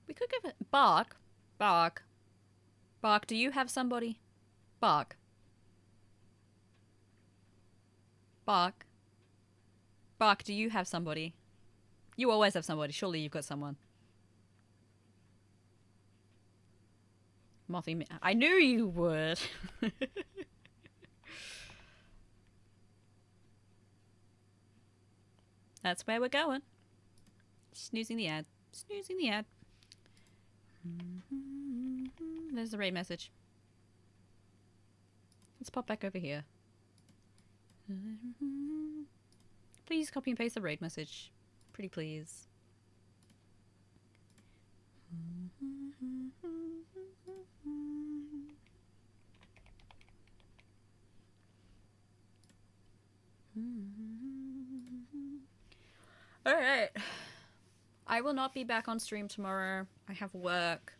We could give it Bark. Bark. Bark, do you have somebody? Bark. Bark. Bark, do you have somebody? You always have somebody. Surely you've got someone. Mothy, I knew you would. That's where we're going. Snoozing the ad. Snoozing the ad. There's the raid message. Let's pop back over here. Please copy and paste the raid message. Pretty please. Alright. I will not be back on stream tomorrow. I have work.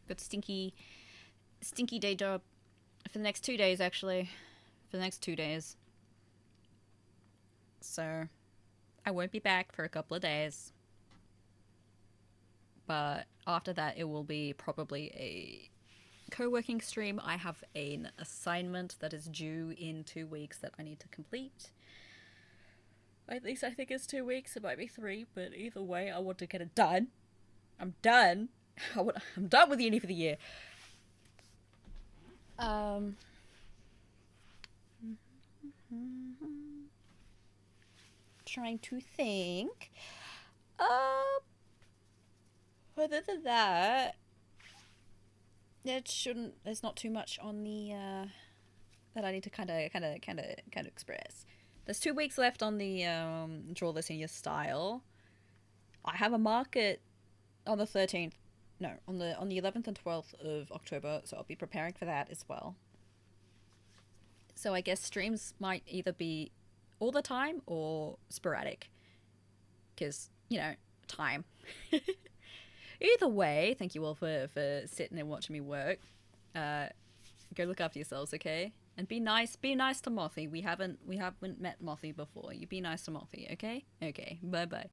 Got stinky day job for the next 2 days, actually. For the next 2 days. So, I won't be back for a couple of days. But after that, it will be probably a co-working stream. I have an assignment that is due in 2 weeks that I need to complete. At least I think it's 2 weeks. It might be 3, but either way, I want to get it done. I'm done. I'm done with uni for the year. Trying to think. Other than that, there's not too much on the that I need to kind of express. There's 2 weeks left on the draw this in your style. I have a market on the 13th. No, on the 11th and 12th of October, so I'll be preparing for that as well. So I guess streams might either be all the time or sporadic. Because, you know, time. Either way, thank you all for sitting and watching me work. Go look after yourselves, okay? And be nice to Mothy. We haven't met Mothy before. You be nice to Mothy, okay? Okay, bye-bye.